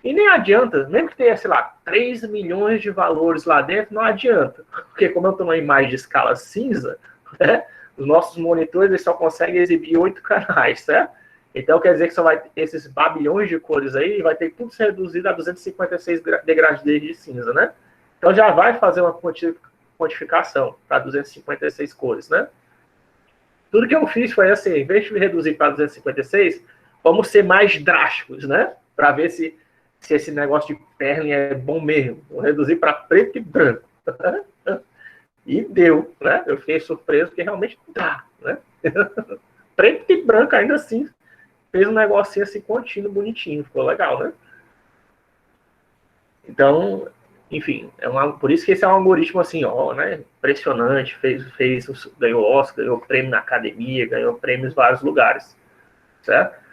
E nem adianta, mesmo que tenha, sei lá, 3 milhões de valores lá dentro, não adianta. Porque como eu estou numa imagem de escala cinza, né, os nossos monitores eles só conseguem exibir 8 canais, certo? Então quer dizer que só vai ter esses babilhões de cores aí, vai ter tudo reduzido a 256 degradês de cinza, né? Então já vai fazer uma quantificação para 256 cores, né? Tudo que eu fiz foi assim, em vez de reduzir para 256, vamos ser mais drásticos, né? Para ver se esse negócio de Perlin é bom mesmo. Vou reduzir para preto e branco. E deu, né? Eu fiquei surpreso porque realmente dá, né? Preto e branco ainda assim fez um negocinho assim contínuo, bonitinho, ficou legal, né? Então, enfim, por isso que esse é um algoritmo assim, ó, né? Impressionante, ganhou Oscar, ganhou prêmio na academia, ganhou prêmios em vários lugares, certo?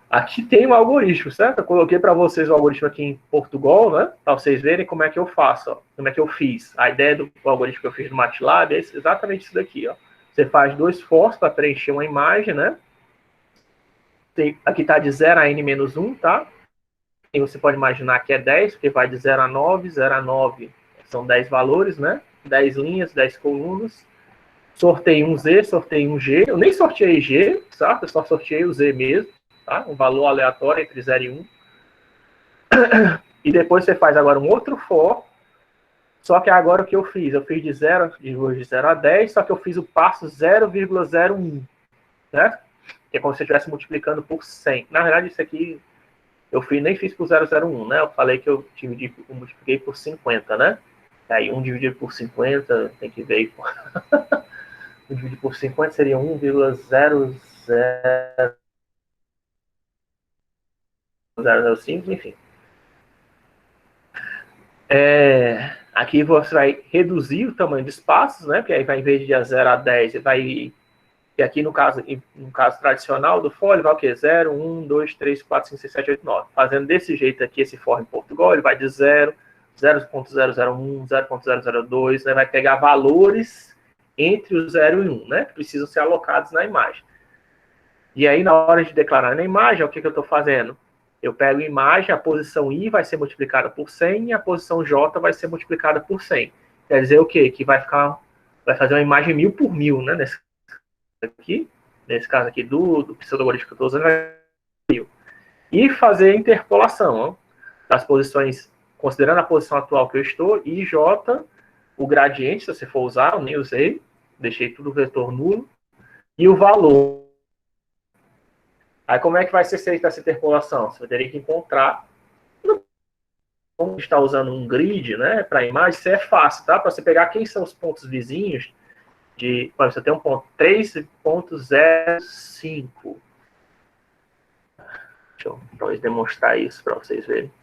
Aqui tem um algoritmo, certo? Eu coloquei para vocês o algoritmo aqui em Portugal, né? Para vocês verem como é que eu faço, ó, como é que eu fiz. A ideia do algoritmo que eu fiz no MATLAB é exatamente isso daqui, ó. Você faz 2 for's para preencher uma imagem, né? Aqui está de 0 a n-1, tá? E você pode imaginar que é 10, porque vai de 0 a 9, 0 a 9 são 10 valores, né? 10 linhas, 10 colunas. Sorteei um Z, sorteei um G. Eu nem sorteei G, certo? Eu só sorteei o Z mesmo, tá? Um valor aleatório entre 0 e 1. E depois você faz agora um outro for. Só que agora o que eu fiz? Eu fiz de 0 a 10, só que eu fiz o passo 0,01, certo? Que é como se eu estivesse multiplicando por 100. Na verdade, isso aqui nem fiz por 0,01, né? Eu falei que eu multipliquei por 50, né? Aí 1 dividido por 50, tem que ver. 1 dividido por 50 seria 1,00005, enfim. Aqui você vai reduzir o tamanho dos espaços, né? Porque aí vai, em vez de 0 a 10, você vai. E aqui no caso tradicional do for, ele vai o quê? 0, 1, 2, 3, 4, 5, 6, 7, 8, 9. Fazendo desse jeito aqui, esse for em Portugal, ele vai de 0, 0.001, 0.002, né? Vai pegar valores entre o 0 e 1, né? Que precisam ser alocados na imagem. E aí, na hora de declarar na imagem, o que eu estou fazendo? Eu pego a imagem, a posição I vai ser multiplicada por 100 e a posição J vai ser multiplicada por 100. Quer dizer o quê? Que vai fazer uma imagem 1000 por 1000, né? Nesse caso aqui do pseudo-algoritmo que eu estou usando, é 1000. E fazer a interpolação, ó, das posições, considerando a posição atual que eu estou, I e J, o gradiente, se você for usar, eu nem usei, deixei tudo vetor nulo, e o valor. Aí como é que vai ser feita essa interpolação? Você teria que encontrar, como está usando um grid, né, para a imagem, isso é fácil, tá? Para você pegar quem são os pontos vizinhos de, você tem um ponto 3.05. Deixa eu talvez demonstrar isso para vocês verem.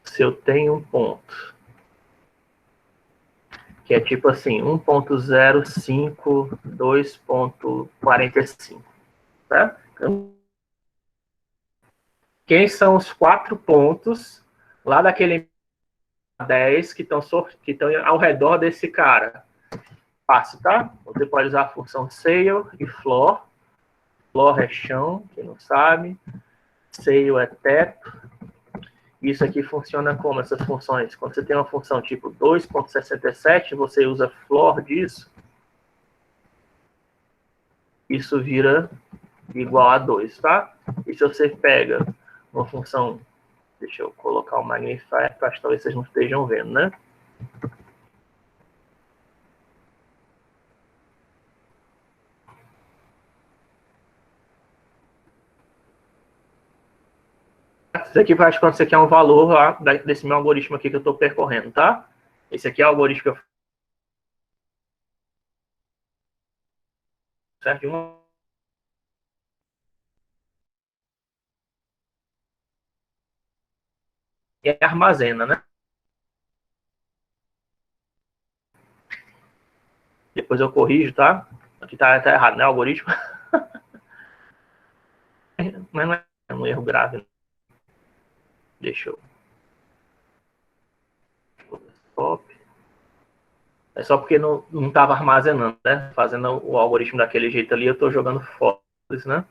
Se eu tenho um ponto que é tipo assim, 1.05, 2.45, tá? Então, quem são os 4 pontos lá daquele 10 que estão ao redor desse cara? Fácil, tá? Você pode usar a função sail e floor. Floor é chão, quem não sabe. Sail é teto. Isso aqui funciona como essas funções? Quando você tem uma função tipo 2.67, você usa floor disso, isso vira igual a 2, tá? E se você pega uma função, deixa eu colocar o magnifier, para que talvez vocês não estejam vendo, né? Isso aqui faz quando você quer um valor lá desse meu algoritmo aqui que eu estou percorrendo, tá? Esse aqui é o algoritmo que eu certo de uma e armazena, né? Depois eu corrijo, tá? Aqui tá errado, né? O algoritmo. Mas não é um erro grave. Deixa eu. Stop. É só porque não estava armazenando, né? Fazendo o algoritmo daquele jeito ali, eu estou jogando fora, né?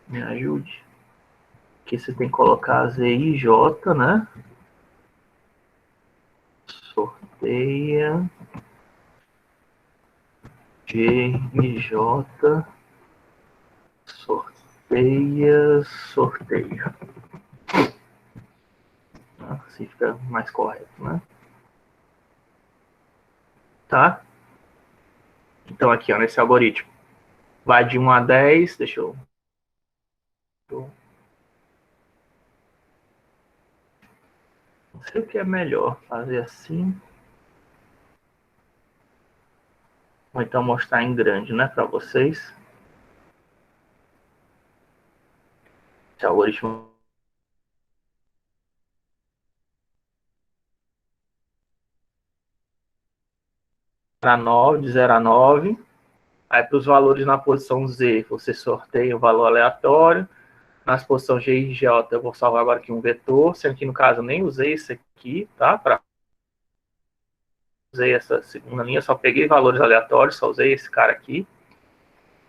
Me ajude. Aqui você tem que colocar Z e J, né? Sorteia. G e J. Sorteia, sorteia. Assim fica mais correto, né? Tá? Então aqui, ó, nesse algoritmo. Vai de 1 a 10, deixa eu... Não sei o que é melhor, fazer assim. Ou então mostrar em grande, né, para vocês. Esse algoritmo para 9, de 0 a 9. Aí para os valores na posição Z, você sorteia o valor aleatório. Nas posições G e J, eu vou salvar agora aqui um vetor, sendo que no caso eu nem usei esse aqui, tá? Usei essa segunda linha, só peguei valores aleatórios, só usei esse cara aqui.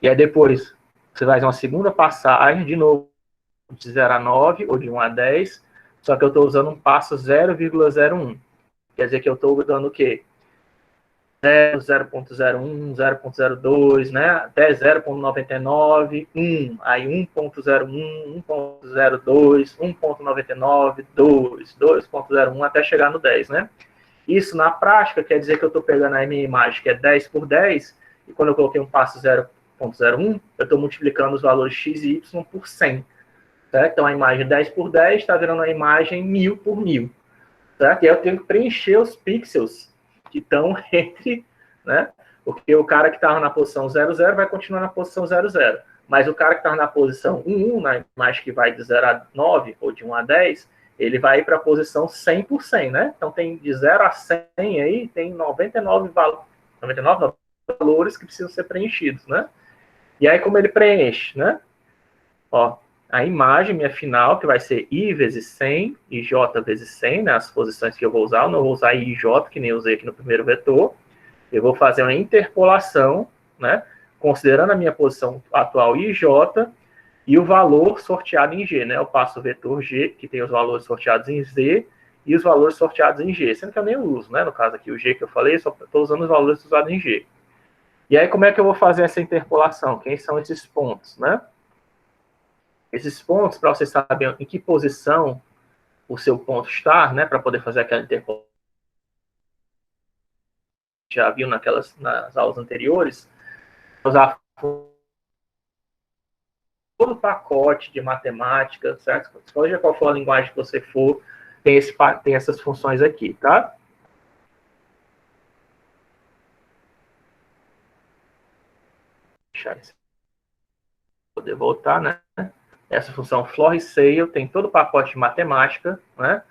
E aí depois você vai fazer uma segunda passagem, de novo, de 0 a 9 ou de 1 a 10, só que eu estou usando um passo 0,01. Quer dizer que eu estou dando o quê? 0.01, 0.02, né? Até 0.99, 1, aí 1.01, 1.02, 1.99, 2, 2.01, até chegar no 10, né? Isso, na prática, quer dizer que eu estou pegando a minha imagem, que é 10 por 10, e quando eu coloquei um passo 0.01, eu estou multiplicando os valores x e y por 100. Certo? Então, a imagem 10 por 10 está virando a imagem 1000 por 1000. Certo? E aí eu tenho que preencher os pixels que estão entre, né? Porque o cara que estava na posição 00 vai continuar na posição 00. Mas o cara que estava na posição 11, na imagem que vai de 0 a 9 ou de 1 a 10, ele vai para a posição 100 por 100, né? Então tem de 0 a 100 aí, tem 99 valores que precisam ser preenchidos, né? E aí como ele preenche, né? Ó, a imagem, minha final, que vai ser I vezes 100, e J vezes 100, né, as posições que eu vou usar. Eu não vou usar I e J, que nem eu usei aqui no primeiro vetor. Eu vou fazer uma interpolação, né, considerando a minha posição atual I e J, e o valor sorteado em G, né? Eu passo o vetor G, que tem os valores sorteados em Z, e os valores sorteados em G, sendo que eu nem uso, né? No caso aqui, o G que eu falei, só estou usando os valores usados em G. E aí, como é que eu vou fazer essa interpolação? Quem são esses pontos, né? Esses pontos, para você saber em que posição o seu ponto está, né? Para poder fazer aquela interpolação, já viu nas aulas anteriores, usar todo o pacote de matemática, certo? Seja qual for a linguagem que você for, tem essas funções aqui, tá? Deixar isso poder voltar, né? Essa função floor e sail tem todo o pacote de matemática, né?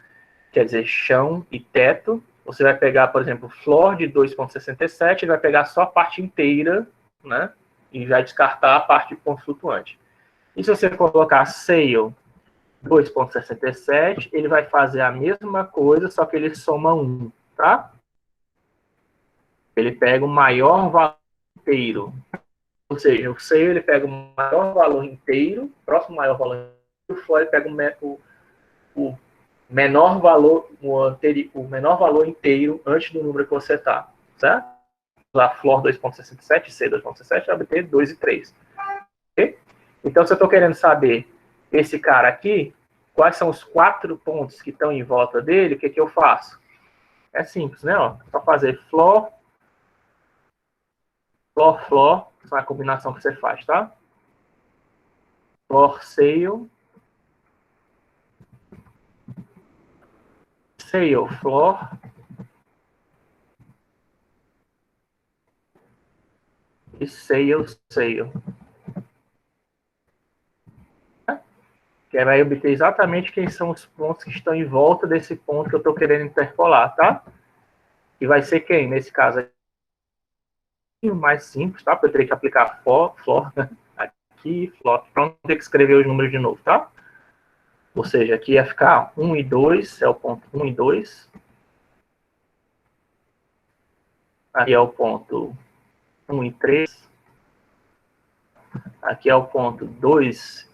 Quer dizer, chão e teto. Você vai pegar, por exemplo, floor de 2,67, ele vai pegar só a parte inteira, né? E vai descartar a parte de ponto flutuante. E se você colocar sail 2,67, ele vai fazer a mesma coisa, só que ele soma 1, tá? Ele pega o maior valor inteiro. Ou seja, o sail ele pega o maior valor inteiro, próximo maior valor inteiro, o floor ele pega o menor valor, o menor valor inteiro antes do número que você está, certo? A floor 2,67, C 2,67, vai obter 2 e 3. Okay? Então, se eu estou querendo saber esse cara aqui, quais são os 4 pontos que estão em volta dele, o que eu faço? É simples, né? Ó, só fazer floor, floor, floor, essa é a combinação que você faz, tá? Floor, sail, sail, floor, e sail, sail. Que vai obter exatamente quem são os pontos que estão em volta desse ponto que eu estou querendo interpolar, tá? E vai ser quem? Nesse caso aqui, o mais simples, tá? Porque eu teria que aplicar for, né? Aqui, for. Pronto, ter que escrever os números de novo, tá? Ou seja, aqui ia ficar 1 e 2, é o ponto 1 e 2. Aqui é o ponto 1 e 3. Aqui é o ponto 2.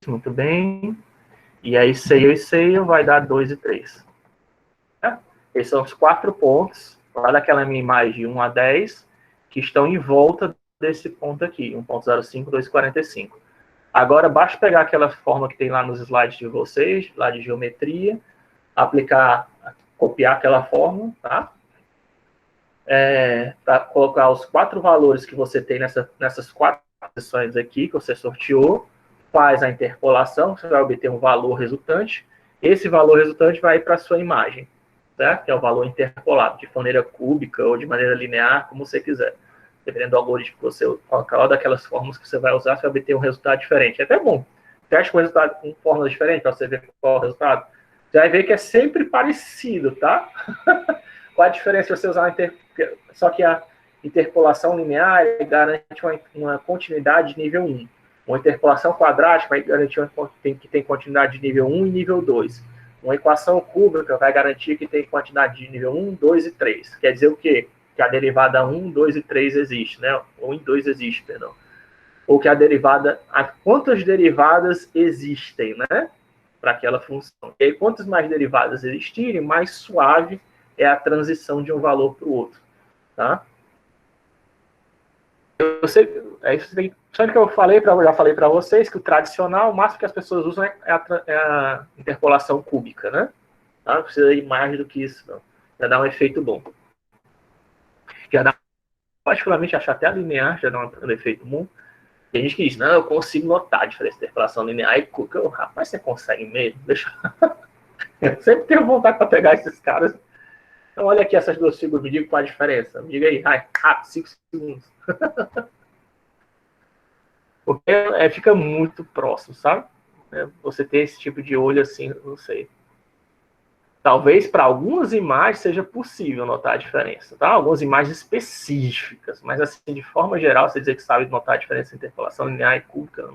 Muito bem. E aí, seio e seio vai dar 2 e 3. Esses são os 4 pontos, lá daquela minha imagem de 1 a 10, que estão em volta desse ponto aqui, 1.05, 2,45. Agora, basta pegar aquela forma que tem lá nos slides de vocês, lá de geometria, aplicar, copiar aquela forma, tá? Para colocar os 4 valores que você tem nessas 4 posições aqui, que você sorteou, faz a interpolação, você vai obter um valor resultante. Esse valor resultante vai para a sua imagem, certo? Que é o valor interpolado, de maneira cúbica ou de maneira linear, como você quiser. Dependendo do algoritmo que você colocar, daquelas fórmulas que você vai usar, você vai obter um resultado diferente. É até bom. Teste com resultado com fórmulas diferentes, para você ver qual é o resultado. Você vai ver que é sempre parecido, tá? Qual a diferença se você usar só que a interpolação linear garante uma continuidade de nível 1. Uma interpolação quadrática vai garantir que tem continuidade de nível 1 e nível 2. Uma equação cúbica vai garantir que tem quantidade de nível 1, 2 e 3. Quer dizer o quê? Que a derivada 1, 2 e 3 existe, né? 1 e 2 existe, perdão. Ou que a derivada... Quantas derivadas existem, né? Para aquela função. E aí, quantas mais derivadas existirem, mais suave é a transição de um valor para o outro, tá? Eu sei, sabe que eu já falei para vocês que o tradicional, o máximo que as pessoas usam é a interpolação cúbica, né? Não precisa ir mais do que isso, não. Já dá um efeito bom. Já dá, particularmente, achar até a linear já dá um efeito bom. Tem gente que diz, não, eu consigo notar a diferença de interpolação linear e cúbica. Rapaz, você consegue mesmo? Deixa... Eu sempre tenho vontade para pegar esses caras. Então, olha aqui essas duas figuras, me diga qual a diferença. Me diga aí, rápido, 5 segundos. Porque fica muito próximo, sabe? Você ter esse tipo de olho assim, não sei. Talvez para algumas imagens seja possível notar a diferença, tá? Algumas imagens específicas, mas assim, de forma geral, você dizer que sabe notar a diferença entre interpolação linear e cúbica,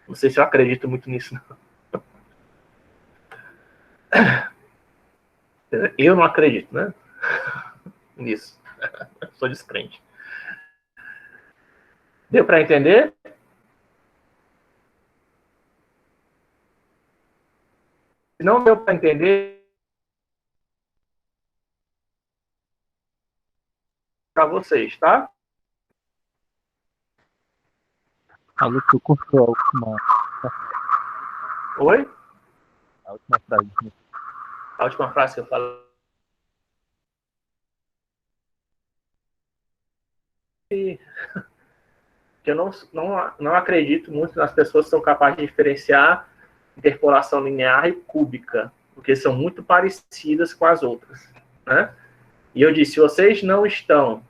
não sei se eu acredito muito nisso, não. Eu não acredito, né? Nisso. Sou descrente. Deu para entender? Se não deu para entender, para vocês, tá? Alô, tu cortou Oi? a última frase. A última frase que eu falei. Que eu não acredito muito nas pessoas que são capazes de diferenciar interpolação linear e cúbica, porque são muito parecidas com as outras, né? E eu disse, se vocês não estão,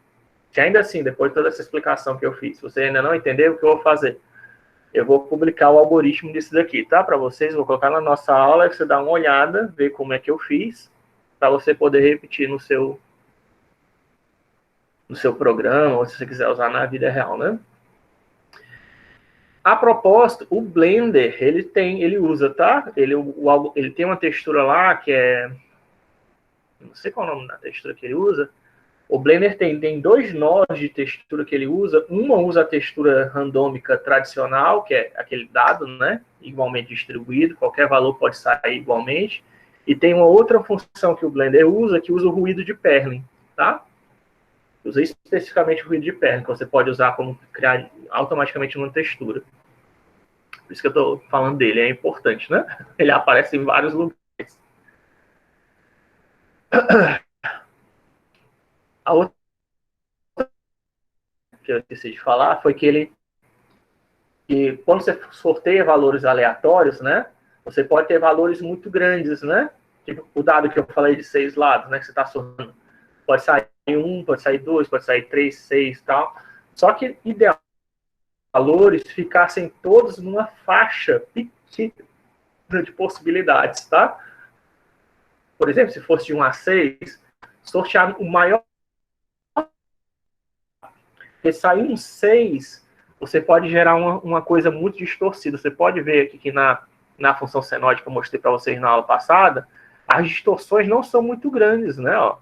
se ainda assim, depois de toda essa explicação que eu fiz, se você ainda não entendeu, o que eu vou fazer? Eu vou publicar o algoritmo disso daqui, tá? Para vocês, vou colocar na nossa aula, você dá uma olhada, ver como é que eu fiz, para você poder repetir no seu programa, ou se você quiser usar na vida real, né? A propósito, o Blender, ele usa, tá? Ele tem uma textura lá que é... Não sei qual é o nome da textura que ele usa. O Blender tem dois nós de textura que ele usa. Uma usa a textura randômica tradicional, que é aquele dado, né? Igualmente distribuído, qualquer valor pode sair igualmente. E tem uma outra função que o Blender usa, que usa o ruído de Perlin, tá? Usa especificamente o ruído de Perlin, que você pode usar como criar automaticamente uma textura. Por isso que eu estou falando dele, é importante, né? Ele aparece em vários lugares. A outra que eu esqueci de falar foi que quando você sorteia valores aleatórios, né? Você pode ter valores muito grandes, né? Tipo o dado que eu falei de 6 lados, né? Que você está sorteando. Pode sair 1, pode sair 2, pode sair 3, 6 e tal. Só que ideal valores ficassem todos numa faixa pequena de possibilidades, tá? Por exemplo, se fosse de 1 a 6, sortear o maior. Porque sair um 6, você pode gerar uma coisa muito distorcida. Você pode ver aqui que na função senoide que eu mostrei para vocês na aula passada, as distorções não são muito grandes, né? Ó,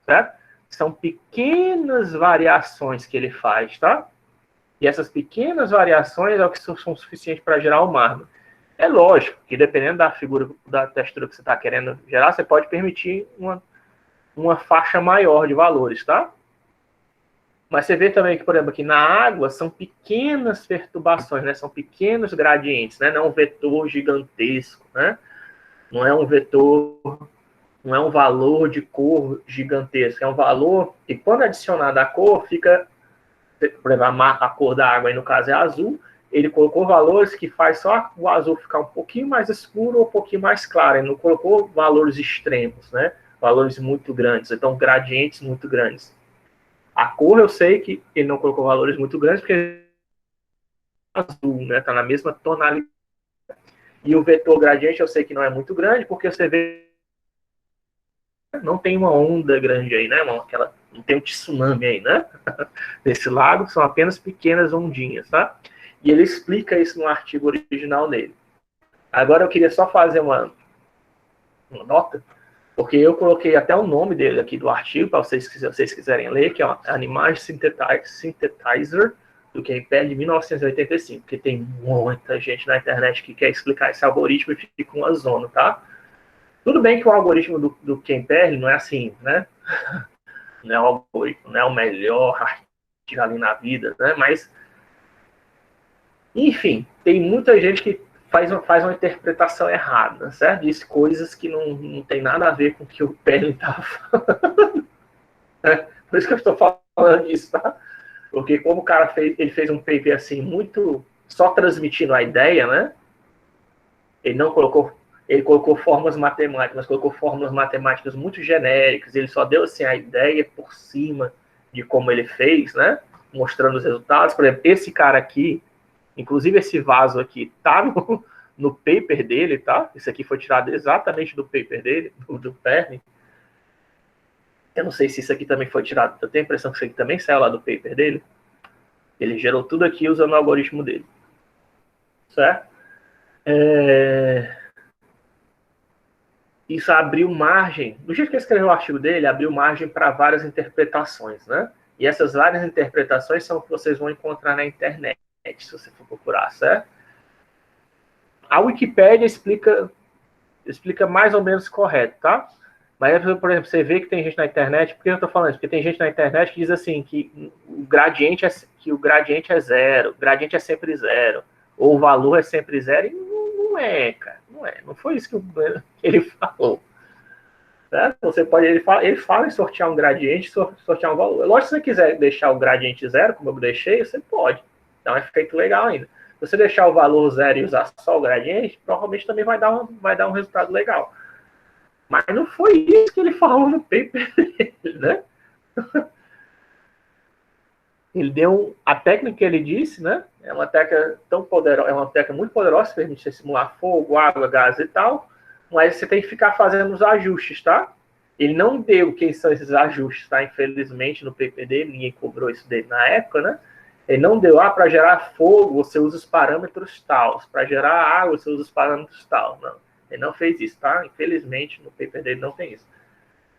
certo? São pequenas variações que ele faz, tá? E essas pequenas variações é o que são suficientes para gerar o mármore. É lógico que dependendo da figura, da textura que você está querendo gerar, você pode permitir uma faixa maior de valores, tá? Mas você vê também que, por exemplo, aqui na água são pequenas perturbações, né? São pequenos gradientes, né? Não é um vetor gigantesco, né? Não é um vetor, não é um valor de cor gigantesco, é um valor que, quando adicionado à cor, fica, por exemplo, a cor da água, aí no caso é azul, ele colocou valores que faz só o azul ficar um pouquinho mais escuro ou um pouquinho mais claro, ele não colocou valores extremos, né? Valores muito grandes, então gradientes muito grandes. A cor eu sei que ele não colocou valores muito grandes, porque é azul, né? Está na mesma tonalidade. E o vetor gradiente eu sei que não é muito grande, porque você vê não tem uma onda grande aí, né? Não tem um tsunami aí, né? Desse lado, são apenas pequenas ondinhas, tá? E ele explica isso no artigo original dele. Agora eu queria só fazer uma nota, porque eu coloquei até o nome dele aqui do artigo, para vocês, se vocês quiserem ler, que é Animage Synthetizer, do Kempel, de 1985, porque tem muita gente na internet que quer explicar esse algoritmo e fica uma zona, tá? Tudo bem que o algoritmo do Kempel não é assim, né? Não é o algoritmo, não é o melhor artigo ali na vida, né? Mas, enfim, tem muita gente que faz uma interpretação errada, certo? Diz coisas que não tem nada a ver com o que o Perlin está falando. Por isso que eu estou falando isso, tá? Porque como o cara ele fez um paper assim, muito só transmitindo a ideia, né? Ele colocou fórmulas matemáticas, mas colocou fórmulas matemáticas muito genéricas, ele só deu assim a ideia por cima de como ele fez, né? Mostrando os resultados. Por exemplo, esse cara aqui, inclusive esse vaso aqui, tá no paper dele, tá? Isso aqui foi tirado exatamente do paper dele, do Perrin. Eu não sei se isso aqui também foi tirado. Eu tenho a impressão que isso aqui também saiu lá do paper dele. Ele gerou tudo aqui usando o algoritmo dele. Certo? Isso abriu margem, do jeito que ele escreveu o artigo dele, abriu margem para várias interpretações, né? E essas várias interpretações são o que vocês vão encontrar na internet, se você for procurar, certo? A Wikipédia explica mais ou menos correto, tá? Mas, por exemplo, você vê que tem gente na internet, por que eu estou falando isso? Porque tem gente na internet que diz assim, que o gradiente é zero, o gradiente é sempre zero, ou o valor é sempre zero, e não é, cara, não é. Não foi isso que ele falou. Certo? Você pode, ele fala em sortear um gradiente, sortear um valor. Lógico que se você quiser deixar o gradiente zero, como eu deixei, você pode. Dá um efeito legal ainda. Se você deixar o valor zero e usar só o gradiente, provavelmente também vai dar um resultado legal. Mas não foi isso que ele falou no paper dele, né? Ele deu a técnica que ele disse, né? É uma técnica tão poderosa, é uma técnica muito poderosa, permite simular fogo, água, gás e tal. Mas você tem que ficar fazendo os ajustes, tá? Ele não deu quem são esses ajustes, tá? Infelizmente, no paper dele, ninguém cobrou isso dele na época, né? Ele não deu, para gerar fogo, você usa os parâmetros tal. Para gerar água, você usa os parâmetros tal. Não, ele não fez isso, tá? Infelizmente, no paper dele não tem isso.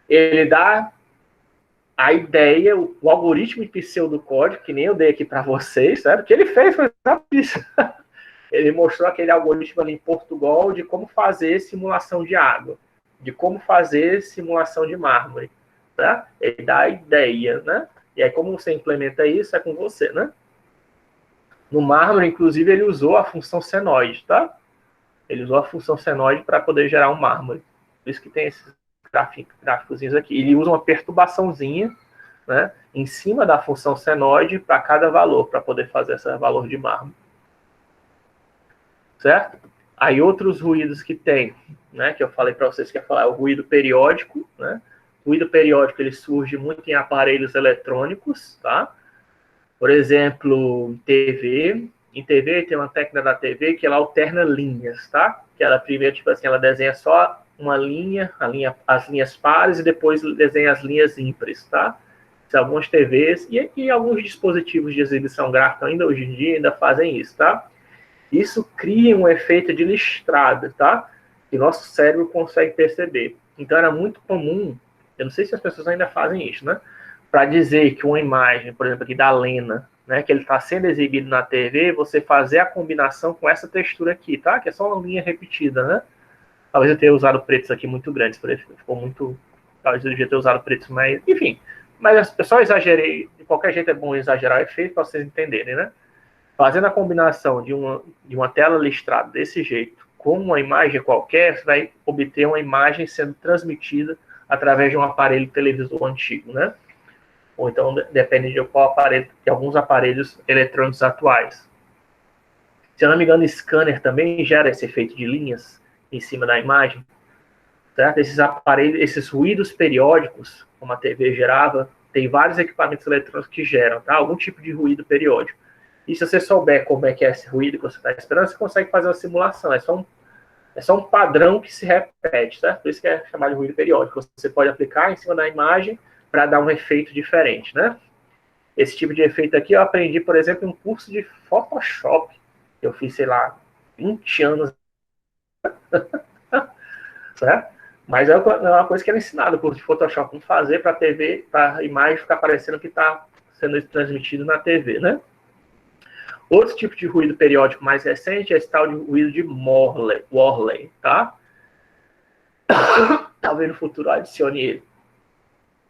Ele dá a ideia, o algoritmo de pseudocódigo, que nem eu dei aqui para vocês, sabe? O que ele fez foi isso. Ele mostrou aquele algoritmo ali em Portugal de como fazer simulação de água, de como fazer simulação de mármore. Tá? Ele dá a ideia, né? E aí, como você implementa isso, é com você, né? No mármore, inclusive, ele usou a função senoide, tá? Ele usou a função senoide para poder gerar um mármore. Por isso que tem esses gráficozinhos aqui. Ele usa uma perturbaçãozinha, né, em cima da função senoide para cada valor, para poder fazer esse valor de mármore. Certo? Aí outros ruídos que tem, né, que eu falei para vocês que ia falar, é o ruído periódico, né? O ruído periódico ele surge muito em aparelhos eletrônicos, tá? Por exemplo, TV. Em TV tem uma técnica da TV que ela alterna linhas, tá? Que ela primeiro, tipo assim, ela desenha só uma linha, as linhas pares e depois desenha as linhas ímpares, tá? Algumas TVs e alguns dispositivos de exibição gráfica ainda hoje em dia ainda fazem isso, tá? Isso cria um efeito de listrada, tá? Que nosso cérebro consegue perceber. Então era muito comum, eu não sei se as pessoas ainda fazem isso, né? Para dizer que uma imagem, por exemplo, aqui da Lena, né, que ele está sendo exibido na TV, você fazer a combinação com essa textura aqui, tá? Que é só uma linha repetida, né? Talvez eu tenha usado pretos aqui muito grandes, por exemplo, ficou muito... Talvez eu devia ter usado pretos, mas... Enfim, mas eu só exagerei, de qualquer jeito é bom exagerar o efeito para vocês entenderem, né? Fazendo a combinação de uma tela listrada desse jeito com uma imagem qualquer, você vai obter uma imagem sendo transmitida através de um aparelho televisor antigo, né? Ou então depende de qual aparelho, de alguns aparelhos eletrônicos atuais. Se eu não me engano, scanner também gera esse efeito de linhas em cima da imagem, certo? Esses aparelhos, esses ruídos periódicos, como a TV gerava, tem vários equipamentos eletrônicos que geram, tá? Algum tipo de ruído periódico. E se você souber como é que é esse ruído que você está esperando, você consegue fazer uma simulação. É só um padrão que se repete, certo? Por isso que é chamado de ruído periódico. Você pode aplicar em cima da imagem para dar um efeito diferente, né? Esse tipo de efeito aqui eu aprendi, por exemplo, em um curso de Photoshop. Eu fiz, sei lá, 20 anos. Certo? Mas é uma coisa que era ensinada, o curso de Photoshop, como fazer para a TV, para a imagem ficar parecendo que está sendo transmitido na TV, né? Outro tipo de ruído periódico mais recente é esse tal de ruído de Morley, tá? Talvez no futuro adicione ele.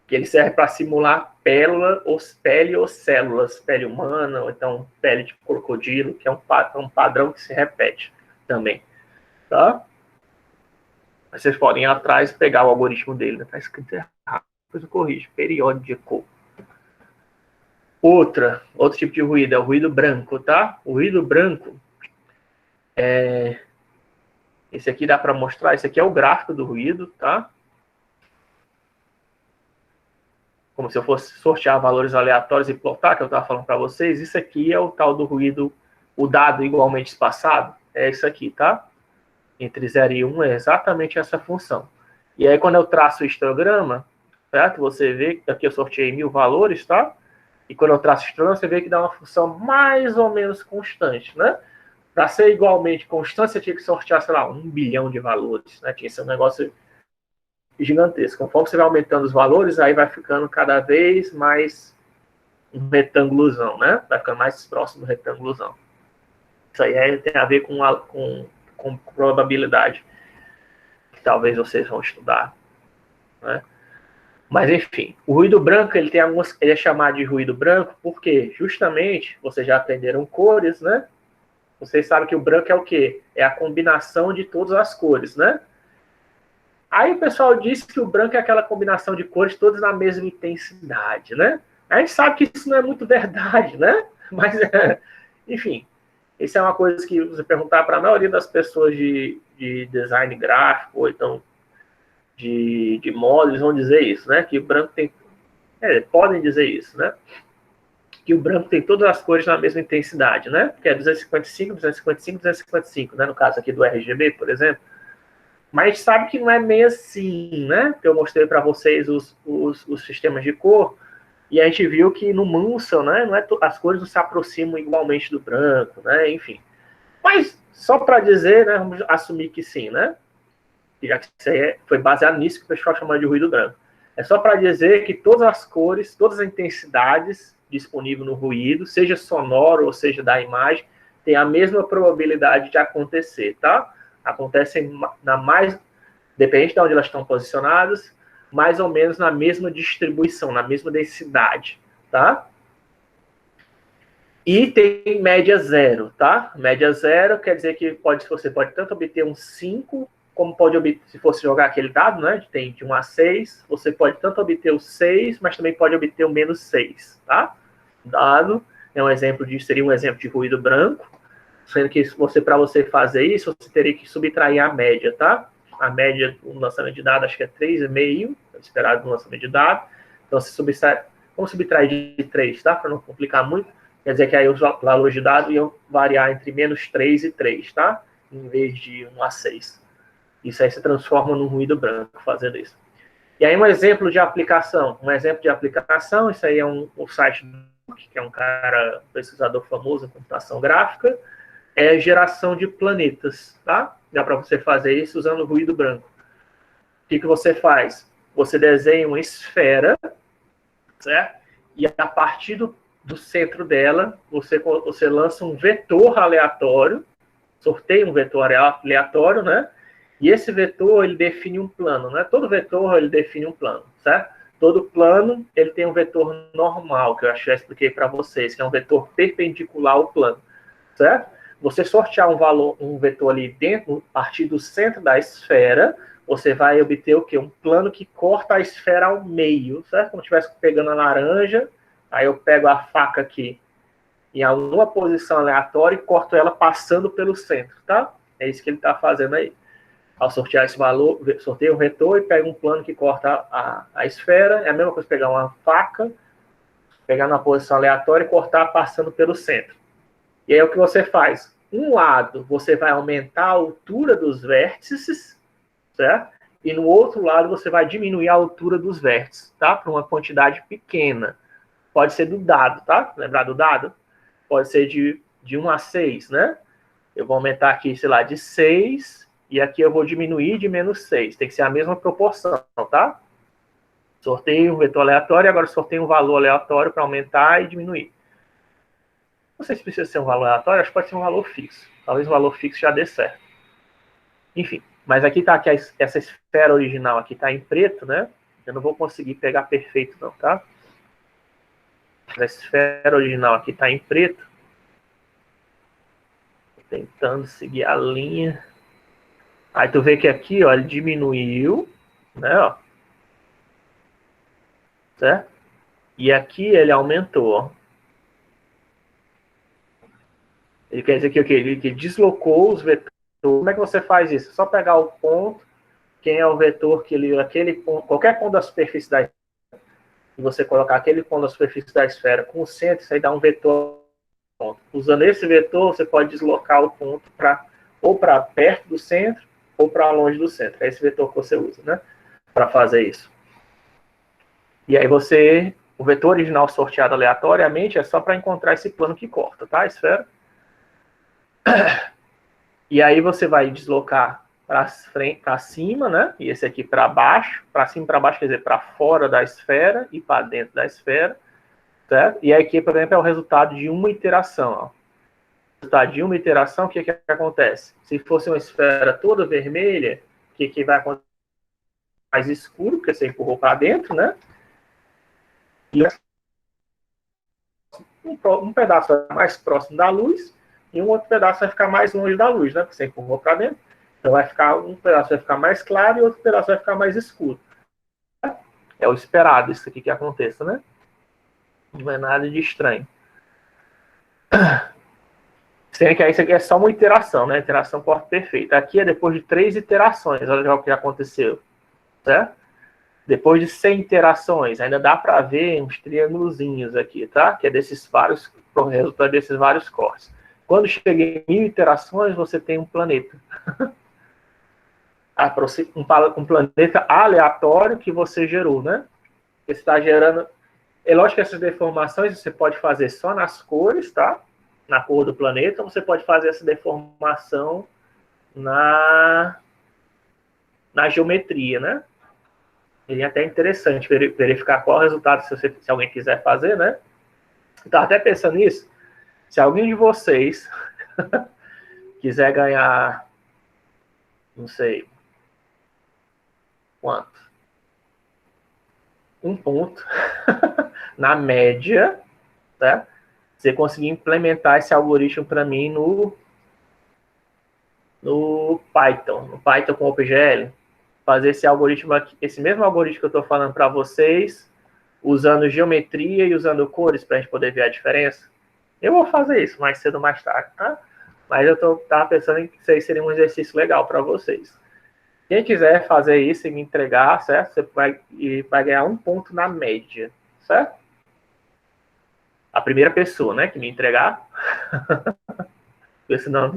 Que ele serve para simular pele ou células, pele humana, ou então pele de crocodilo, que é um padrão que se repete também, tá? Vocês podem ir atrás e pegar o algoritmo dele, né? Tá escrito errado, depois eu corrijo, periódico. Outro tipo de ruído é o ruído branco, tá? O ruído branco esse aqui dá para mostrar, esse aqui é o gráfico do ruído, tá? Como se eu fosse sortear valores aleatórios e plotar, que eu estava falando para vocês. Isso aqui é o tal do ruído, o dado igualmente espaçado, é isso aqui, tá? Entre 0 e 1 é exatamente essa função. E aí, quando eu traço o histograma, certo? Você vê que aqui eu sorteei 1000 valores, tá? E quando eu traço o histograma, você vê que dá uma função mais ou menos constante, né? Para ser igualmente constante, você tinha que sortear, sei lá, 1 bilhão de valores, né? Tinha que ser um negócio gigantesco. Conforme você vai aumentando os valores, aí vai ficando cada vez mais um retângulozão, né? Vai ficando mais próximo do retângulozão. Isso aí tem a ver com probabilidade, que talvez vocês vão estudar, né? Mas, enfim, o ruído branco, ele é chamado de ruído branco porque, justamente, vocês já aprenderam cores, né? Vocês sabem que o branco é o quê? É a combinação de todas as cores, né? Aí o pessoal diz que o branco é aquela combinação de cores todas na mesma intensidade, né? A gente sabe que isso não é muito verdade, né? Mas, enfim, isso é uma coisa que você perguntar para a maioria das pessoas de design gráfico, ou então de moda, eles vão dizer isso, né? Que o branco tem... podem dizer isso, né? Que o branco tem todas as cores na mesma intensidade, né? Que é 255, 255, 255, né? No caso aqui do RGB, por exemplo. Mas a gente sabe que não é meio assim, né? Eu mostrei para vocês os sistemas de cor e a gente viu que no Munsell, né? Não é as cores não se aproximam igualmente do branco, né? Enfim. Mas só para dizer, né? Vamos assumir que sim, né? Já que isso aí foi baseado nisso que o pessoal chama de ruído branco. É só para dizer que todas as cores, todas as intensidades disponíveis no ruído, seja sonoro ou seja da imagem, tem a mesma probabilidade de acontecer, tá? Acontecem depende de onde elas estão posicionadas, mais ou menos na mesma distribuição, na mesma densidade, tá? E tem média zero, tá? Média zero quer dizer que você pode tanto obter um 5, como pode obter, se fosse jogar aquele dado, né? Tem de 1 a 6, você pode tanto obter o 6, mas também pode obter o menos 6, tá? Dado é um exemplo seria um exemplo de ruído branco, sendo que para você fazer isso, você teria que subtrair a média, tá? A média do lançamento de dados, acho que é 3,5, esperado no lançamento de dados. Então, vamos subtrair de 3, tá? Para não complicar muito. Quer dizer que aí os valores de dados iam variar entre menos 3 e 3, tá? Em vez de 1 a 6. Isso aí se transforma num ruído branco fazendo isso. E aí um exemplo de aplicação. Isso aí é o site do que é um cara, pesquisador famoso em computação gráfica, é geração de planetas, tá? Dá para você fazer isso usando ruído branco. O que você faz? Você desenha uma esfera, certo? E a partir do centro dela, você lança um vetor aleatório, sorteia um vetor aleatório, né? E esse vetor, ele define um plano, né? Todo vetor, ele define um plano, certo? Todo plano, ele tem um vetor normal, que eu já expliquei para vocês, que é um vetor perpendicular ao plano, certo? Você sortear um vetor ali dentro, a partir do centro da esfera, você vai obter o quê? Um plano que corta a esfera ao meio, certo? Como se estivesse pegando a laranja, aí eu pego a faca aqui em alguma posição aleatória e corto ela passando pelo centro, tá? É isso que ele está fazendo aí. Ao sortear esse valor, sorteia um vetor e pega um plano que corta a esfera. É a mesma coisa pegar uma faca, pegar numa posição aleatória e cortar passando pelo centro. E aí o que você faz? Um lado, você vai aumentar a altura dos vértices, certo? E no outro lado, você vai diminuir a altura dos vértices, tá? Para uma quantidade pequena. Pode ser do dado, tá? Lembrar do dado? Pode ser de 1 a 6, né? Eu vou aumentar aqui, sei lá, de 6, e aqui eu vou diminuir de menos 6. Tem que ser a mesma proporção, tá? Sorteio um vetor aleatório, agora sorteio um valor aleatório para aumentar e diminuir. Não sei se precisa ser um valor aleatório, acho que pode ser um valor fixo. Talvez o valor fixo já dê certo. Enfim, mas aqui está que essa esfera original aqui está em preto, né? Eu não vou conseguir pegar perfeito não, tá? A esfera original aqui está em preto. Tentando seguir a linha. Aí tu vê que aqui, ó, ele diminuiu, né, ó. Certo? E aqui ele aumentou, ó. Ele quer dizer que o quê? Ele deslocou os vetores. Como é que você faz isso? É só pegar o ponto, quem é o vetor que ele, aquele ponto, qualquer ponto da superfície da esfera, e você colocar aquele ponto da superfície da esfera com o centro, isso aí dá um vetor. Usando esse vetor, você pode deslocar o ponto para ou para perto do centro, ou para longe do centro. É esse vetor que você usa, né? Para fazer isso. E aí o vetor original sorteado aleatoriamente é só para encontrar esse plano que corta, tá? A esfera. E aí você vai deslocar para cima, né? E esse aqui para baixo. Para cima e para baixo quer dizer para fora da esfera e para dentro da esfera. Certo? E aqui, por exemplo, é o resultado de uma iteração. Ó. O resultado de uma iteração, o que acontece? Se fosse uma esfera toda vermelha, o que vai acontecer? Mais escuro, porque você empurrou para dentro, né? E um pedaço vai ficar mais próximo da luz e um outro pedaço vai ficar mais longe da luz, né? Porque você empurrou para dentro. Então um pedaço vai ficar mais claro e outro pedaço vai ficar mais escuro. É o esperado isso aqui que aconteça, né? Não é nada de estranho. Sendo que aí isso aqui é só uma iteração, né? Iteração corte perfeita. Aqui é depois de 3 iterações. Olha o que aconteceu. Certo? Depois de 100 iterações, ainda dá para ver uns triângulozinhos aqui, tá? Que é desses vários, resultado desses vários cortes. Quando chega em 1000 iterações, você tem um planeta. Um planeta aleatório que você gerou, né? Você está gerando... É lógico que essas deformações você pode fazer só nas cores, tá? Na cor do planeta, ou você pode fazer essa deformação na geometria, né? É até interessante verificar qual é o resultado, se alguém quiser fazer, né? Eu estava até pensando nisso. Se alguém de vocês quiser ganhar, não sei quanto, 1 ponto na média, tá? Você conseguir implementar esse algoritmo para mim no Python com OpenGL, fazer esse algoritmo aqui, esse mesmo algoritmo que eu estou falando para vocês, usando geometria e usando cores para a gente poder ver a diferença. Eu vou fazer isso mais cedo ou mais tarde, tá? Mas eu estava pensando em que isso aí seria um exercício legal para vocês. Quem quiser fazer isso e me entregar, certo? Você vai ganhar 1 ponto na média, certo? A primeira pessoa, né, que me entregar. Porque senão...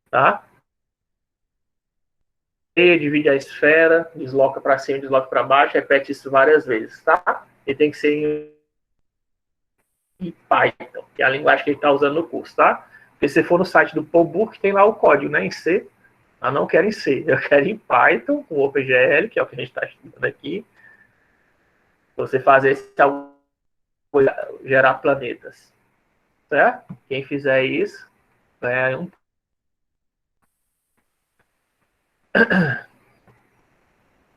tá? Divide a esfera, desloca para cima, desloca para baixo, repete isso várias vezes, tá? E tem que ser em Python, que é a linguagem que ele está usando no curso, tá? Porque se for no site do ProBook, tem lá o código, né, em C. Eu não quero em C, eu quero em Python, com OpenGL, que é o que a gente está estudando aqui. Você fazer esse gerar planetas, certo? Quem fizer isso, ganha 1.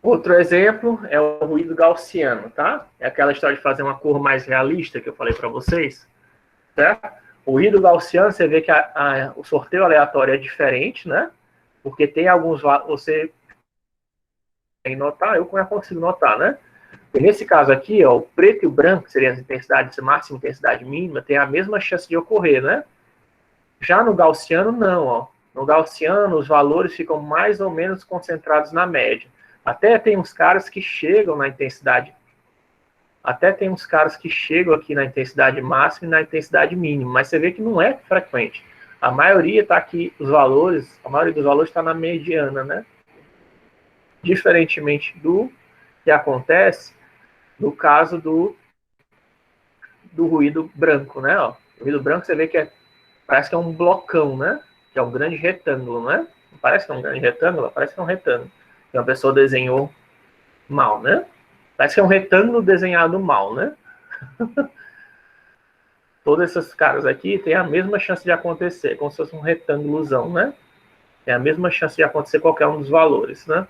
Outro exemplo é o ruído gaussiano, tá? É aquela história de fazer uma cor mais realista que eu falei para vocês, certo? O ruído gaussiano, você vê que o sorteio aleatório é diferente, né? Porque tem alguns... Você tem que notar, eu consigo notar, né? E nesse caso aqui, ó, o preto e o branco, que seriam as intensidades máxima e intensidade mínima, tem a mesma chance de ocorrer, né? Já no gaussiano, não, ó. No gaussiano, os valores ficam mais ou menos concentrados na média. Até tem uns caras que chegam na intensidade. Até tem uns caras que chegam aqui na intensidade máxima e na intensidade mínima, mas você vê que não é frequente. A maioria está aqui, a maioria dos valores está na mediana, né? Diferentemente do que acontece no caso do ruído branco, né? Ó, o ruído branco você vê que parece que é um blocão, né? Que é um grande retângulo, né? Não parece que é um grande retângulo? Parece que é um retângulo. Que uma pessoa desenhou mal, né? Parece que é um retângulo desenhado mal, né? Todos esses caras aqui têm a mesma chance de acontecer, como se fosse um retângulozão, né? Tem a mesma chance de acontecer qualquer um dos valores, né?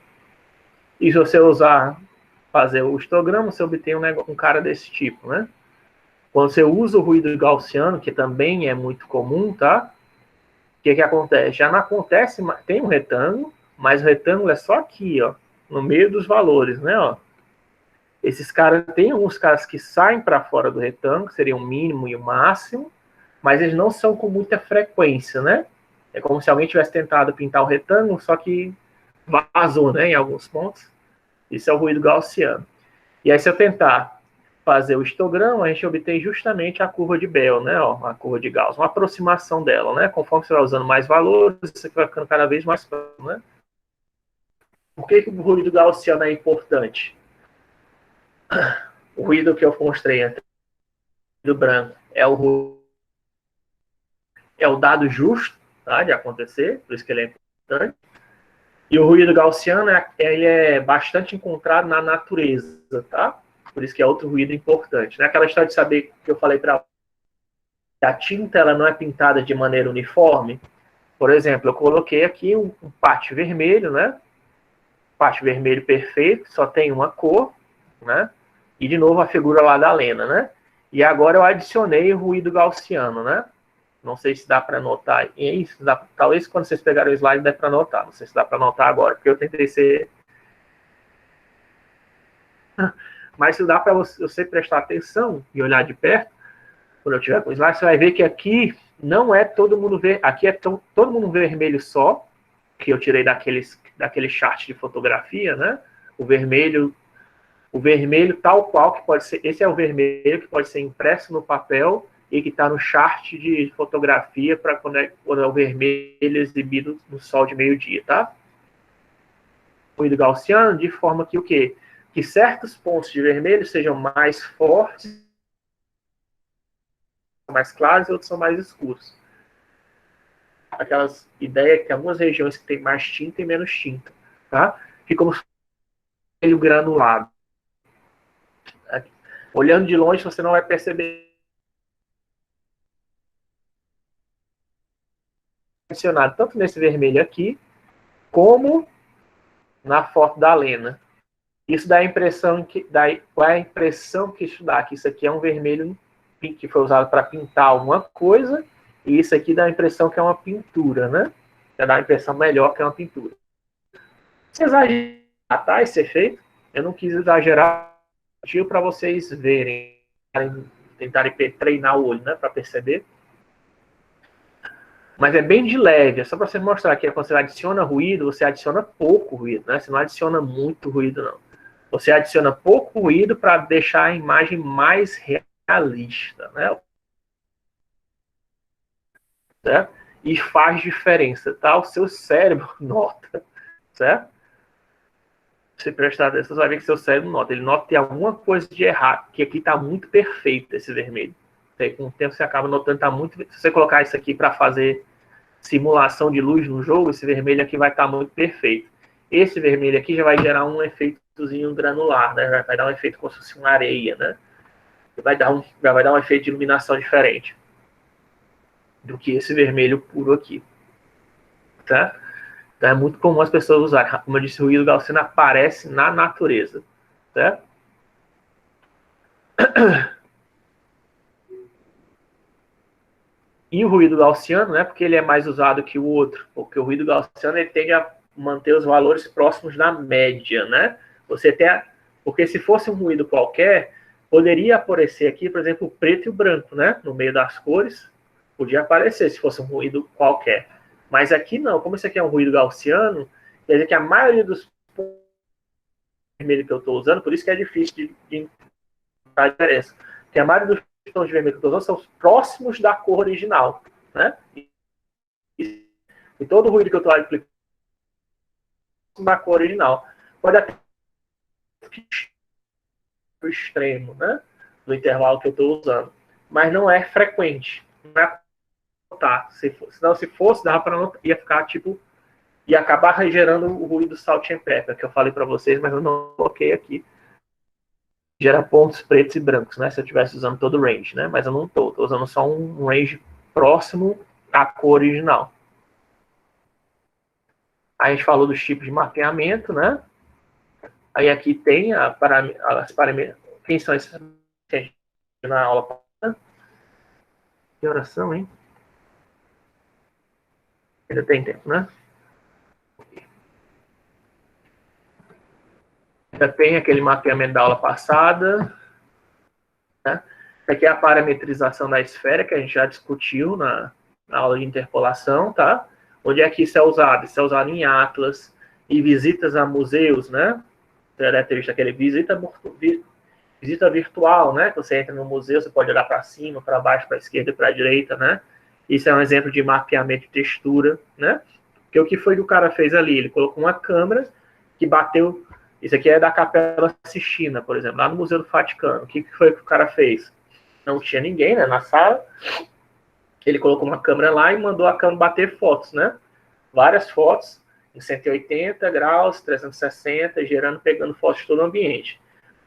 E se você fazer o histograma, você obtém um cara desse tipo, né? Quando você usa o ruído gaussiano, que também é muito comum, tá? O que acontece? Já não acontece, tem um retângulo, mas o retângulo é só aqui, ó, no meio dos valores, né? Ó. Esses caras, tem alguns caras que saem para fora do retângulo, que seria o mínimo e o máximo, mas eles não são com muita frequência, né? É como se alguém tivesse tentado pintar o retângulo, só que vazou, né, em alguns pontos. Isso é o ruído gaussiano. E aí, se eu tentar fazer o histograma, a gente obtém justamente a curva de Bell, né? Ó, a curva de Gauss, uma aproximação dela, né? Conforme você vai usando mais valores, isso aqui vai ficando cada vez mais próximo, né? Por que o ruído gaussiano é importante? O ruído que eu mostrei antes do branco é o dado justo, tá, de acontecer, por isso que ele é importante. E o ruído gaussiano ele é bastante encontrado na natureza, tá? Por isso que é outro ruído importante. Né? Aquela história de saber que eu falei para a tinta ela não é pintada de maneira uniforme. Por exemplo, eu coloquei aqui um pátio vermelho, né? Pátio vermelho perfeito, só tem uma cor, né? E de novo a figura lá da Lena, né? E agora eu adicionei o ruído gaussiano, né? Não sei se dá para notar. E é isso, talvez quando vocês pegarem o slide dê para notar. Não sei se dá para notar agora, porque eu tentei ser. Mas se dá para você prestar atenção e olhar de perto, quando eu tiver com o slide, você vai ver que aqui não é todo mundo ver. Aqui é todo mundo vermelho só, que eu tirei daquele chart de fotografia, né? O vermelho tal qual que pode ser. Esse é o vermelho que pode ser impresso no papel e que está no chart de fotografia para quando é o vermelho exibido no sol de meio-dia, tá? O ruído gaussiano, de forma que o quê? Que certos pontos de vermelho sejam mais fortes, mais claros, e outros são mais escuros. Aquelas ideias que algumas regiões que tem mais tinta e menos tinta, tá? Fica como vermelho granulado. Olhando de longe, você não vai perceber adicionado tanto nesse vermelho aqui, como na foto da Lena. Isso dá a impressão qual é a impressão que isso dá? Que isso aqui é um vermelho que foi usado para pintar alguma coisa, e isso aqui dá a impressão que é uma pintura, né? Já dá a impressão melhor que é uma pintura. Se exagerar, tá, esse efeito, eu não quis exagerar para vocês verem, tentarem treinar o olho, né, para perceber. Mas é bem de leve, é só para você mostrar que quando você adiciona ruído, você adiciona pouco ruído, né? Você não adiciona muito ruído, não. Você adiciona pouco ruído para deixar a imagem mais realista, né? Certo? E faz diferença, tá? O seu cérebro nota, certo? Se prestar atenção, você vai ver que seu cérebro nota. Ele nota que tem alguma coisa de errado, que aqui está muito perfeito esse vermelho. Com o tempo você acaba notando que está muito... Se você colocar isso aqui para fazer simulação de luz no jogo, esse vermelho aqui vai estar muito perfeito. Esse vermelho aqui já vai gerar um efeitozinho granular, né? Vai dar um efeito como se fosse uma areia, né? Já vai dar um efeito de iluminação diferente do que esse vermelho puro aqui, tá? Então é muito comum as pessoas usarem. Como eu disse, o ruído gaussiano aparece na natureza, certo? E o ruído gaussiano, né, porque ele é mais usado que o outro, porque o ruído gaussiano ele tende a manter os valores próximos da média, né? Porque se fosse um ruído qualquer, poderia aparecer aqui, por exemplo, o preto e o branco, né? No meio das cores, podia aparecer se fosse um ruído qualquer. Mas aqui não, como isso aqui é um ruído gaussiano, quer dizer que a maioria dos pontos vermelhos que eu estou usando, por isso que é difícil de encontrar a diferença. Porque a maioria dos tons de vermelho que eu estou usando são próximos da cor original, né? E todo o ruído que eu estou aplicando da cor original. Pode até o extremo, né? Do intervalo que eu estou usando. Mas não é frequente. Não é notar. Senão, se fosse, dava para notar. Ia ficar tipo. Ia acabar gerando o ruído salt and pepper, que eu falei para vocês, mas eu não coloquei aqui. Gera pontos pretos e brancos, né? Se eu estivesse usando todo o range, né? Mas eu não estou. Estou usando só um range próximo à cor original. Aí a gente falou dos tipos de mapeamento, né? Aí aqui tem as parametros. Quem são esses na aula? Que oração, hein? Ainda tem tempo, né? Já tem aquele mapeamento da aula passada. Né? Aqui é a parametrização da esfera, que a gente já discutiu na aula de interpolação, tá? Onde é que isso é usado? Isso é usado em Atlas e visitas a museus, né? Você deve ter visto aquele visita virtual, né? Você entra no museu, você pode olhar para cima, para baixo, para a esquerda e para a direita, né? Isso é um exemplo de mapeamento de textura, né? Porque o que foi que o cara fez ali? Ele colocou uma câmera que bateu... Isso aqui é da Capela Sistina, por exemplo, lá no Museu do Vaticano. O que foi que o cara fez? Não tinha ninguém, né, na sala. Ele colocou uma câmera lá e mandou a câmera bater fotos, né? Várias fotos em 180 graus, 360, gerando, pegando fotos de todo o ambiente.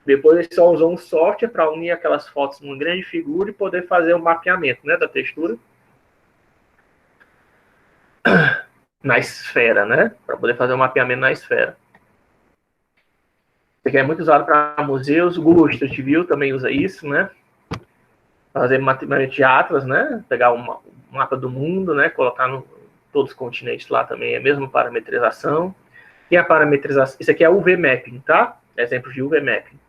Depois ele só usou um software para unir aquelas fotos numa grande figura e poder fazer o mapeamento, né, da textura na esfera, né? Para poder fazer o mapeamento na esfera. Isso aqui é muito usado para museus. O Google Street View também usa isso, né? Fazer mapeamento de atlas, né? Pegar um mapa do mundo, né? Colocar todos os continentes lá também é a mesma parametrização. E a parametrização, isso aqui é UV Mapping, tá? Exemplo de UV Mapping.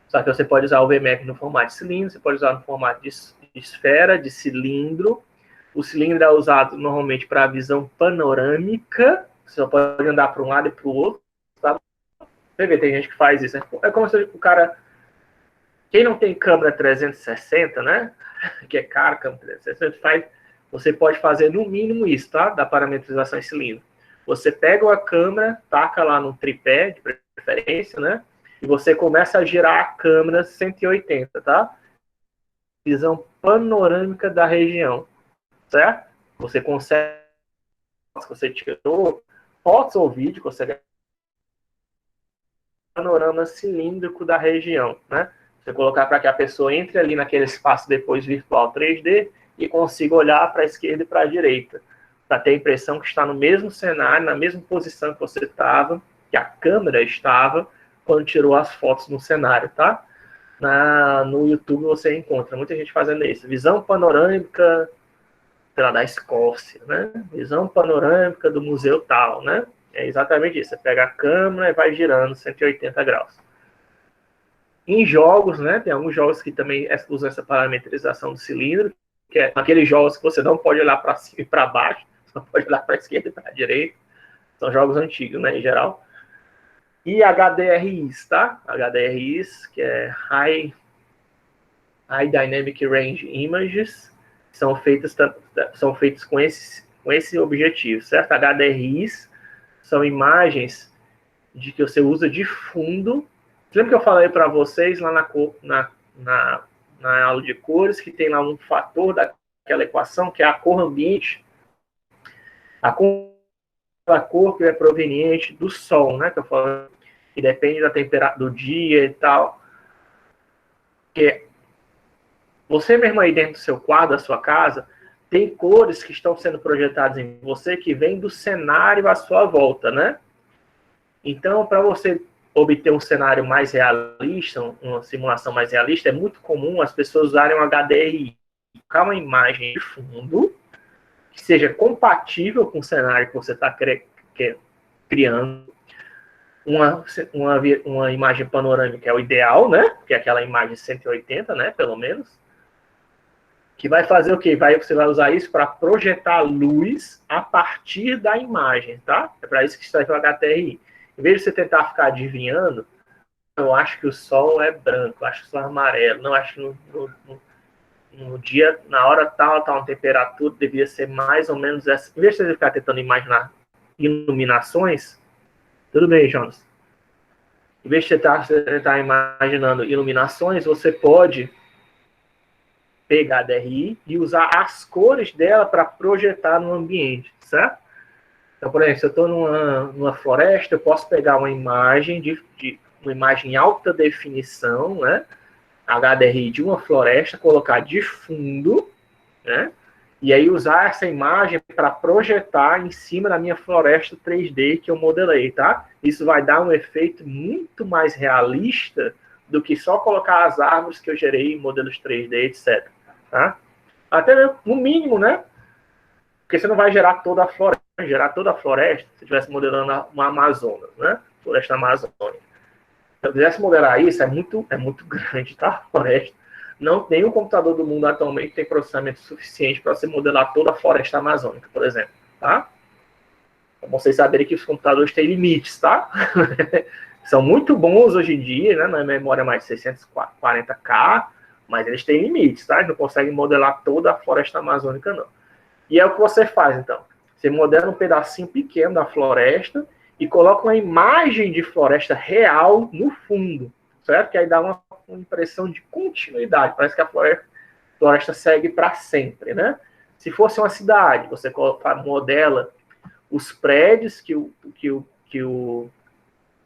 Só que você pode usar o UV Mapping no formato de cilindro, você pode usar no formato de esfera, de cilindro. O cilindro é usado normalmente para a visão panorâmica. Você só pode andar para um lado e para o outro, tá? Você vê, tem gente que faz isso. É como se o cara... Quem não tem câmera 360, né? Que é caro, câmera 360, você pode fazer no mínimo isso, tá? Da parametrização em cilindro. Você pega a câmera, taca lá no tripé, de preferência, né? E você começa a girar a câmera 180, tá? Visão panorâmica da região, certo? Você consegue... Você tirou fotos ou vídeo, consegue... panorama cilíndrico da região, né? Você colocar para que a pessoa entre ali naquele espaço depois virtual 3D e consiga olhar para a esquerda e para a direita, para ter a impressão que está no mesmo cenário, na mesma posição que você estava, que a câmera estava, quando tirou as fotos no cenário, tá? No YouTube você encontra muita gente fazendo isso. Visão panorâmica, sei lá, da Escócia, né? Visão panorâmica do museu tal, né? É exatamente isso. Você pega a câmera e vai girando 180 graus. Em jogos, né? Tem alguns jogos que também usam essa parametrização do cilindro, que é aqueles jogos que você não pode olhar para cima e para baixo, só pode olhar para a esquerda e para a direita. São jogos antigos, né, em geral. E HDRIs, tá? HDRIs, que é High Dynamic Range Images, são feitos com esse objetivo, certo? HDRIs são imagens de que você usa de fundo. Lembra que eu falei para vocês lá na aula de cores, que tem lá um fator daquela equação, que é a cor ambiente. A cor que é proveniente do sol, né? Que eu falo, que depende da temperatura do dia e tal. Que você mesmo aí dentro do seu quadro, da sua casa, tem cores que estão sendo projetadas em você que vêm do cenário à sua volta, né? Então, para você obter um cenário mais realista, uma simulação mais realista, é muito comum as pessoas usarem um HDRI, colocar uma imagem de fundo que seja compatível com o cenário que você está criando. Uma imagem panorâmica é o ideal, né? Que é aquela imagem 180, né? Pelo menos. Que vai fazer o quê? Você vai usar isso para projetar luz a partir da imagem, tá? É para isso que serve o HDRI. Em vez de você tentar ficar adivinhando, eu acho que o sol é branco, eu acho que o sol é amarelo, não, acho que no dia, na hora tal, uma temperatura, devia ser mais ou menos essa. Em vez de você ficar tentando imaginar iluminações, tudo bem, Jonas? Em vez de você tentar imaginando iluminações, você pode pegar a DRI e usar as cores dela para projetar no ambiente, certo? Então, por exemplo, se eu estou numa floresta, eu posso pegar uma imagem uma imagem em alta definição, né? HDRI de uma floresta, colocar de fundo, né? E aí usar essa imagem para projetar em cima da minha floresta 3D que eu modelei, tá? Isso vai dar um efeito muito mais realista do que só colocar as árvores que eu gerei em modelos 3D, etc. Tá? Até no mínimo, né? Porque você não vai gerar toda a floresta. Se você estivesse modelando uma Amazonas, né? Floresta amazônica. Se eu quisesse modelar isso, é muito grande, tá? A floresta. Não tem um computador do mundo atualmente que tem processamento suficiente para você modelar toda a floresta amazônica, por exemplo, tá? É bom vocês saberem que os computadores têm limites, tá? são muito bons hoje em dia, né, na memória mais 640K, mas eles têm limites, tá? Eles não conseguem modelar toda a floresta amazônica, não. E é o que você faz, então. Você modela um pedacinho pequeno da floresta e coloca uma imagem de floresta real no fundo, certo? Que aí dá uma impressão de continuidade. Parece que a floresta segue para sempre, né? Se fosse uma cidade, você modela os prédios que o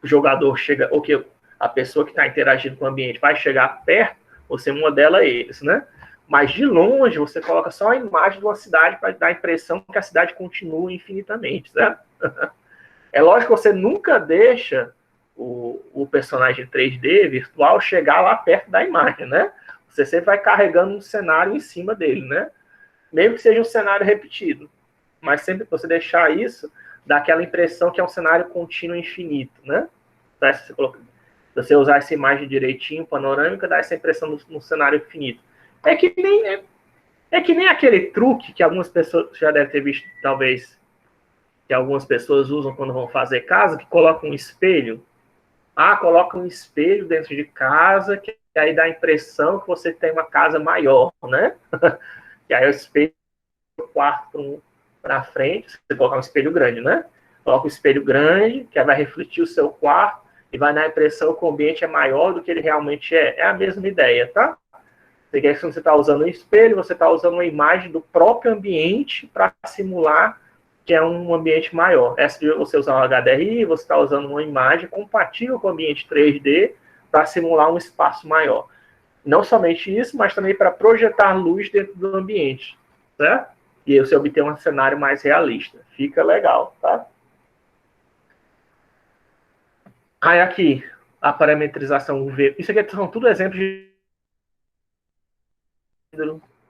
jogador chega, ou que a pessoa que está interagindo com o ambiente vai chegar perto, você modela eles, né? Mas de longe você coloca só a imagem de uma cidade para dar a impressão que a cidade continua infinitamente, certo? É lógico que você nunca deixa o personagem 3D virtual chegar lá perto da imagem, né? Você sempre vai carregando um cenário em cima dele, né? Mesmo que seja um cenário repetido. Mas sempre que você deixar isso, dá aquela impressão que é um cenário contínuo infinito, né? Se você usar essa imagem direitinho, panorâmica, dá essa impressão no cenário infinito. É que nem aquele truque que algumas pessoas já devem ter visto, talvez, que algumas pessoas usam quando vão fazer casa, que colocam um espelho. Coloca um espelho dentro de casa, que aí dá a impressão que você tem uma casa maior, né? E aí o espelho do quarto para frente, você coloca um espelho grande, né? Coloca um espelho grande, que aí vai refletir o seu quarto e vai dar a impressão que o ambiente é maior do que ele realmente é. É a mesma ideia, tá? Você está usando um espelho, você está usando uma imagem do próprio ambiente para simular que é um ambiente maior. Essa de você usar um HDRI, você está usando uma imagem compatível com o ambiente 3D para simular um espaço maior. Não somente isso, mas também para projetar luz dentro do ambiente, certo? E aí você obter um cenário mais realista. Fica legal, tá? Aí aqui, a parametrização UV. Isso aqui são tudo exemplos de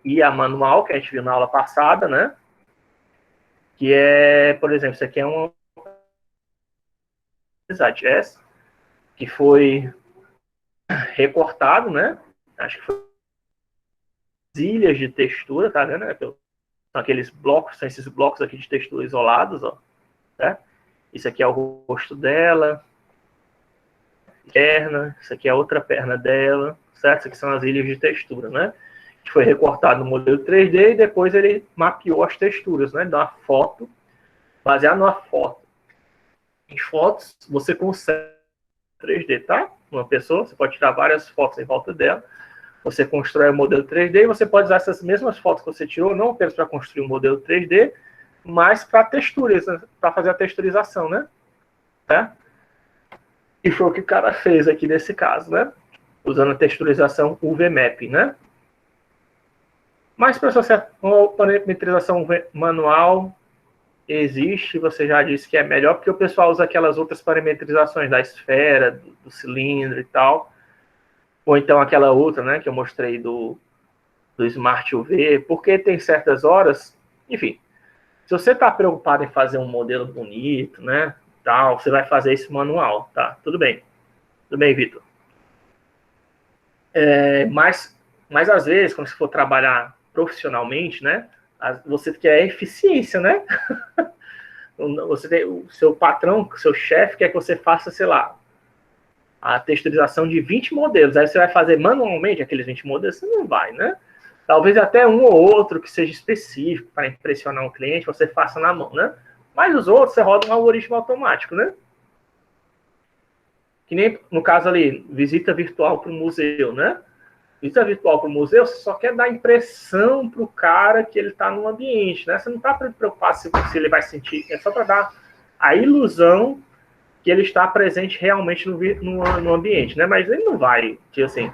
e a manual, que a gente viu na aula passada, né? Que é, por exemplo, isso aqui é um Jazz, que foi recortado, né? Acho que foi ilhas de textura, tá vendo? São aqueles blocos, são esses blocos aqui de textura isolados, ó. Né? Isso aqui é o rosto dela, perna, isso aqui é a outra perna dela, certo? Isso aqui são as ilhas de textura, né? Que foi recortado no modelo 3D e depois ele mapeou as texturas, né? Dá uma foto, baseado numa foto. Em fotos, você consegue 3D, tá? Uma pessoa, você pode tirar várias fotos em volta dela, você constrói o modelo 3D e você pode usar essas mesmas fotos que você tirou, não apenas para construir um modelo 3D, mas para texturas, para fazer a texturização, né? É? E foi o que o cara fez aqui nesse caso, né? Usando a texturização UV Map, né? Mas para uma parametrização manual existe, você já disse que é melhor, porque o pessoal usa aquelas outras parametrizações da esfera, do cilindro e tal. Ou então aquela outra, né, que eu mostrei do Smart UV, porque tem certas horas, enfim, se você está preocupado em fazer um modelo bonito, né, tal, você vai fazer esse manual, tá? Tudo bem, Vitor. Mas às vezes, quando você for trabalhar profissionalmente, né, você quer eficiência, né? Você tem, o seu patrão, o seu chefe quer que você faça, sei lá, a texturização de 20 modelos. Aí você vai fazer manualmente aqueles 20 modelos? Você não vai, né? Talvez até um ou outro que seja específico para impressionar um cliente, você faça na mão, né? Mas os outros, você roda um algoritmo automático, né? Que nem, no caso ali, visita virtual para o museu, né? Visita virtual para o museu, você só quer dar impressão para o cara que ele está no ambiente, né? Você não está preocupado se ele vai sentir, é só para dar a ilusão que ele está presente realmente no ambiente, né? Mas ele não vai, tipo assim,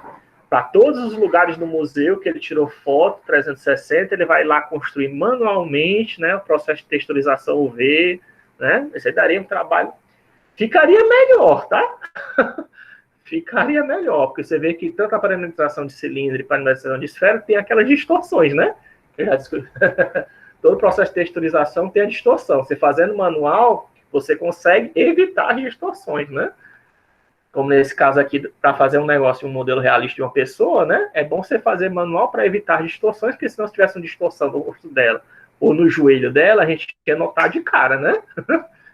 para todos os lugares do museu que ele tirou foto 360, ele vai lá construir manualmente, né? O processo de texturização UV, né? Isso aí daria um trabalho. Ficaria melhor, tá? Ficaria melhor, porque você vê que tanto a parametrização de cilindro e parametrização de esfera tem aquelas distorções, né? Eu já discuti. Todo o processo de texturização tem a distorção. Você fazendo manual, você consegue evitar as distorções, né? Como nesse caso aqui, para fazer um negócio, um modelo realista de uma pessoa, né? É bom você fazer manual para evitar distorções, porque se não tivesse uma distorção no rosto dela ou no joelho dela, a gente ia notar de cara, né?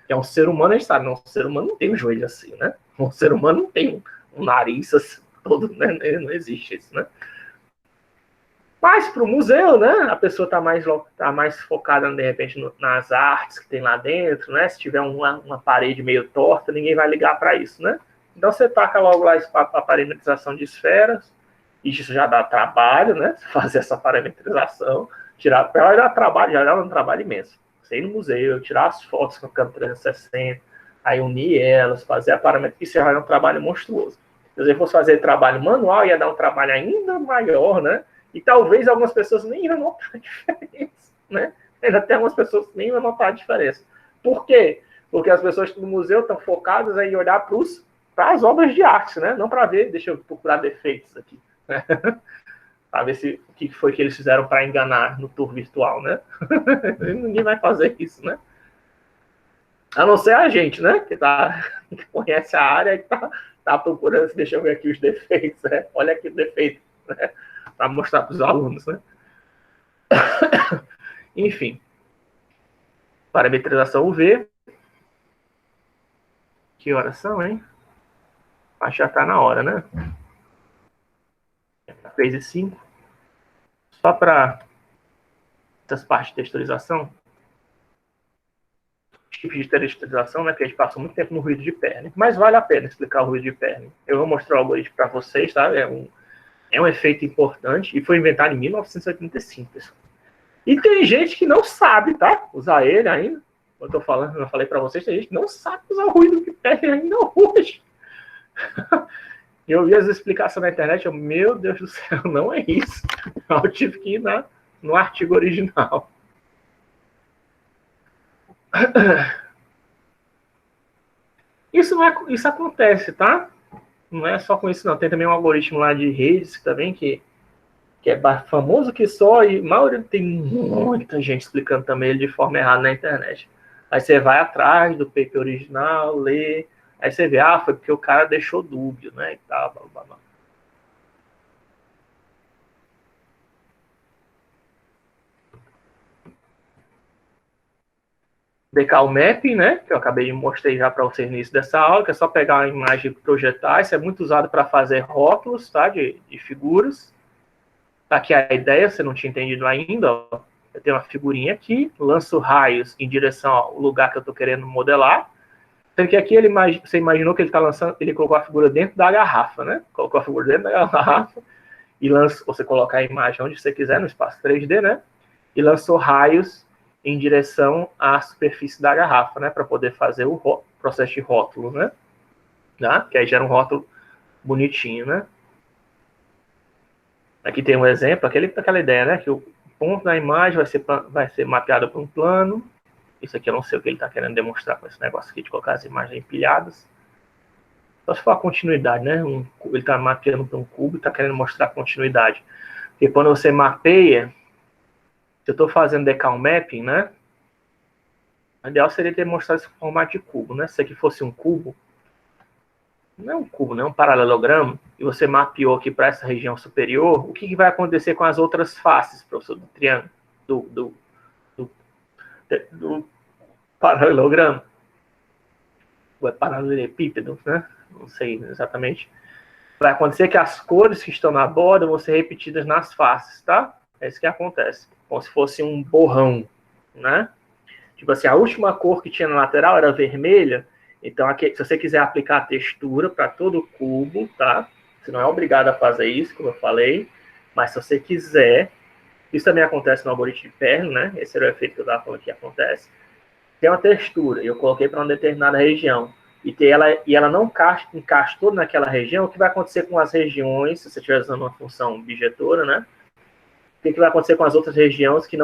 Que é um ser humano, a gente sabe, não, um ser humano não tem um joelho assim, né? O ser humano não tem um nariz assim, todo, né? Não existe isso, né? Mas para o museu, né? A pessoa tá mais focada, de repente, nas artes que tem lá dentro, né? Se tiver uma parede meio torta, ninguém vai ligar para isso, né? Então você taca logo lá a parametrização de esferas, e isso já dá trabalho, né? Fazer essa parametrização, tirar, ela já trabalho, já dá um trabalho imenso. Você ir no museu, tirar as fotos com a câmera 360, aí unir elas, fazer a parametrização, isso já é um trabalho monstruoso. Se você fosse fazer trabalho manual, ia dar um trabalho ainda maior, né? E talvez algumas pessoas nem iam notar a diferença, né? Ainda tem algumas pessoas que nem iam notar a diferença. Por quê? Porque as pessoas do museu estão focadas em olhar para as obras de arte, né? Não para ver, deixa eu procurar defeitos aqui, né? Para ver o que foi que eles fizeram para enganar no tour virtual, né? Ninguém vai fazer isso, né? A não ser a gente, né? Que conhece a área e tá procurando, deixa eu ver aqui os defeitos, né? Olha aqui o defeito, né? Para mostrar para os alunos, né? Enfim, parametrização UV. Que horas são, hein? Acho que já tá na hora, né? 3h05. Só para essas partes de texturização, tipos de texturização, né? Que a gente passou muito tempo no ruído de Perlin, mas vale a pena explicar o ruído de Perlin. Eu vou mostrar o algoritmo para vocês, tá? É um efeito importante e foi inventado em 1985, pessoal. E tem gente que não sabe, tá? Usar ele ainda. Eu falei para vocês, tem gente que não sabe usar o ruído de Perlin ainda hoje. Eu vi as explicações na internet, meu Deus do céu, não é isso. Eu tive que ir no artigo original. Isso acontece, tá? Não é só com isso, não. Tem também um algoritmo lá de redes também, que é famoso que só, e maioria tem muita gente explicando também ele de forma errada na internet. Aí você vai atrás do paper original, lê, aí você vê, foi porque o cara deixou dúbio, né? E tal, blá, blá, blá. Decal Mapping, né, que eu acabei de mostrar já para vocês no início dessa aula, que é só pegar a imagem e projetar. Isso é muito usado para fazer rótulos, tá, de figuras. Tá aqui a ideia, você não tinha entendido ainda. Ó. Eu tenho uma figurinha aqui, lanço raios em direção ao lugar que eu estou querendo modelar. Sendo que aqui você imaginou que ele está lançando, ele colocou a figura dentro da garrafa, né? Colocou a figura dentro da garrafa e você colocar a imagem onde você quiser, no espaço 3D, né? E lançou raios em direção à superfície da garrafa, né? Para poder fazer o processo de rótulo, né? Tá? Que aí gera um rótulo bonitinho, né? Aqui tem um exemplo, aquela ideia, né? Que o ponto da imagem vai ser mapeado por um plano. Isso aqui eu não sei o que ele está querendo demonstrar com esse negócio aqui de colocar as imagens empilhadas. Só se for a continuidade, né? Ele está mapeando para um cubo e está querendo mostrar a continuidade. Porque quando você mapeia, se eu estou fazendo decal mapping, né? O ideal seria ter mostrado esse formato de cubo, né? Se aqui fosse um cubo, não é um cubo, não é um paralelogramo, e você mapeou aqui para essa região superior, o que vai acontecer com as outras faces, professor, do triângulo, do paralelogramo? Ou é paralelepípedo, né? Não sei exatamente. Vai acontecer que as cores que estão na borda vão ser repetidas nas faces, tá? É isso que acontece. Como se fosse um borrão, né? Tipo assim, a última cor que tinha na lateral era vermelha, então aqui, se você quiser aplicar a textura para todo o cubo, tá? Você não é obrigado a fazer isso, como eu falei, mas se você quiser, isso também acontece no algoritmo de Perl, né? Esse era o efeito que eu estava falando que acontece. Tem uma textura, eu coloquei para uma determinada região, e ela não encastou naquela região, o que vai acontecer com as regiões, se você estiver usando uma função bijetora, né? O que vai acontecer com as outras regiões que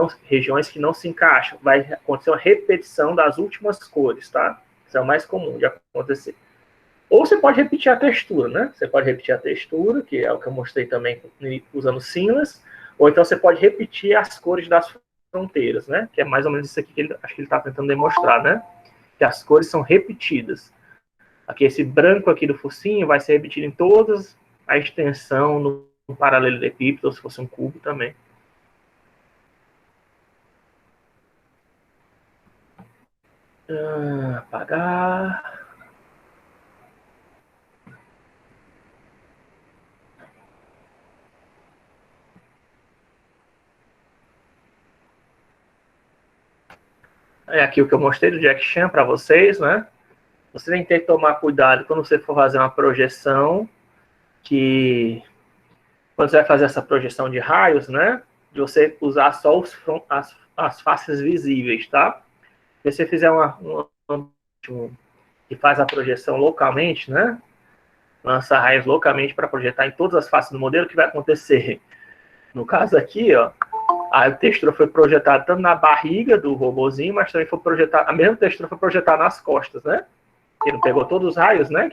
não se encaixam? Vai acontecer uma repetição das últimas cores, tá? Isso é o mais comum de acontecer. Ou você pode repetir a textura, né? Você pode repetir a textura, que é o que eu mostrei também usando Seamless, ou então você pode repetir as cores das fronteiras, né? Que é mais ou menos isso aqui que acho que ele está tentando demonstrar, né? Que as cores são repetidas. Aqui, esse branco aqui do focinho vai ser repetido em todas a extensão no paralelepípedo, ou se fosse um cubo também. Apagar. É aqui o que eu mostrei do Jack Chan para vocês, né? Você tem que ter que tomar cuidado quando você for fazer uma projeção, que quando você vai fazer essa projeção de raios, né? De você usar só as faces visíveis, tá? Se você fizer que faz a projeção localmente, né? Lança raios localmente para projetar em todas as faces do modelo, o que vai acontecer? No caso aqui, ó, a textura foi projetada tanto na barriga do robozinho, mas também foi projetada, a mesma textura foi projetada nas costas, né? Ele não pegou todos os raios, né?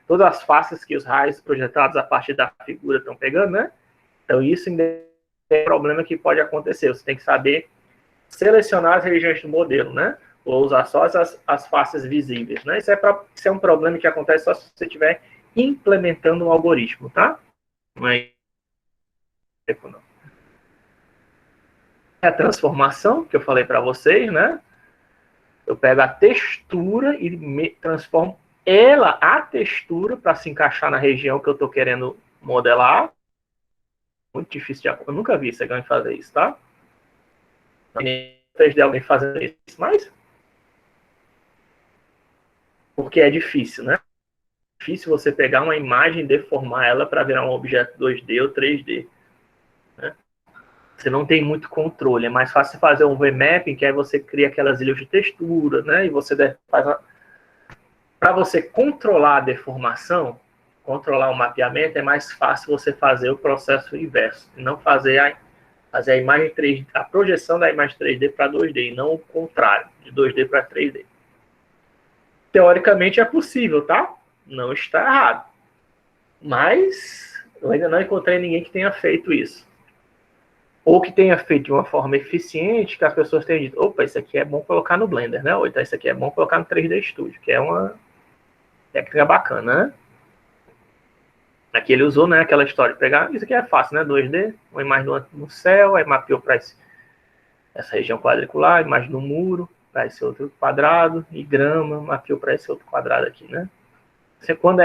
Todas as faces que os raios projetados a partir da figura estão pegando, né? Então isso é um problema que pode acontecer. Você tem que saber selecionar as regiões do modelo, né? Ou usar só as faces visíveis, né? Isso é um problema que acontece só se você estiver implementando um algoritmo, tá? Não é não. É a transformação que eu falei para vocês, né? Eu pego a textura e transformo a textura, para se encaixar na região que eu estou querendo modelar. Muito difícil de... Eu nunca vi alguém fazer isso, tá? Vocês de alguém fazendo isso, mas porque é difícil, né? É difícil você pegar uma imagem e deformar ela para virar um objeto 2D ou 3D. Né? Você não tem muito controle. É mais fácil fazer um VMapping, que aí você cria aquelas ilhas de textura, né? E você faz para você controlar a deformação, controlar o mapeamento, é mais fácil você fazer o processo inverso, e não fazer a imagem 3D, a projeção da imagem 3D para 2D, e não o contrário, de 2D para 3D. Teoricamente é possível, tá? Não está errado. Mas eu ainda não encontrei ninguém que tenha feito isso. Ou que tenha feito de uma forma eficiente, que as pessoas tenham dito, opa, isso aqui é bom colocar no Blender, né? Ou então isso aqui é bom colocar no 3D Studio, que é uma técnica bacana, né? Aqui ele usou, né, aquela história de pegar, isso aqui é fácil, né, 2D, uma imagem no céu, aí mapeou para essa região quadricular, imagem no muro, para esse outro quadrado, e grama, mapeou para esse outro quadrado aqui, né. Quando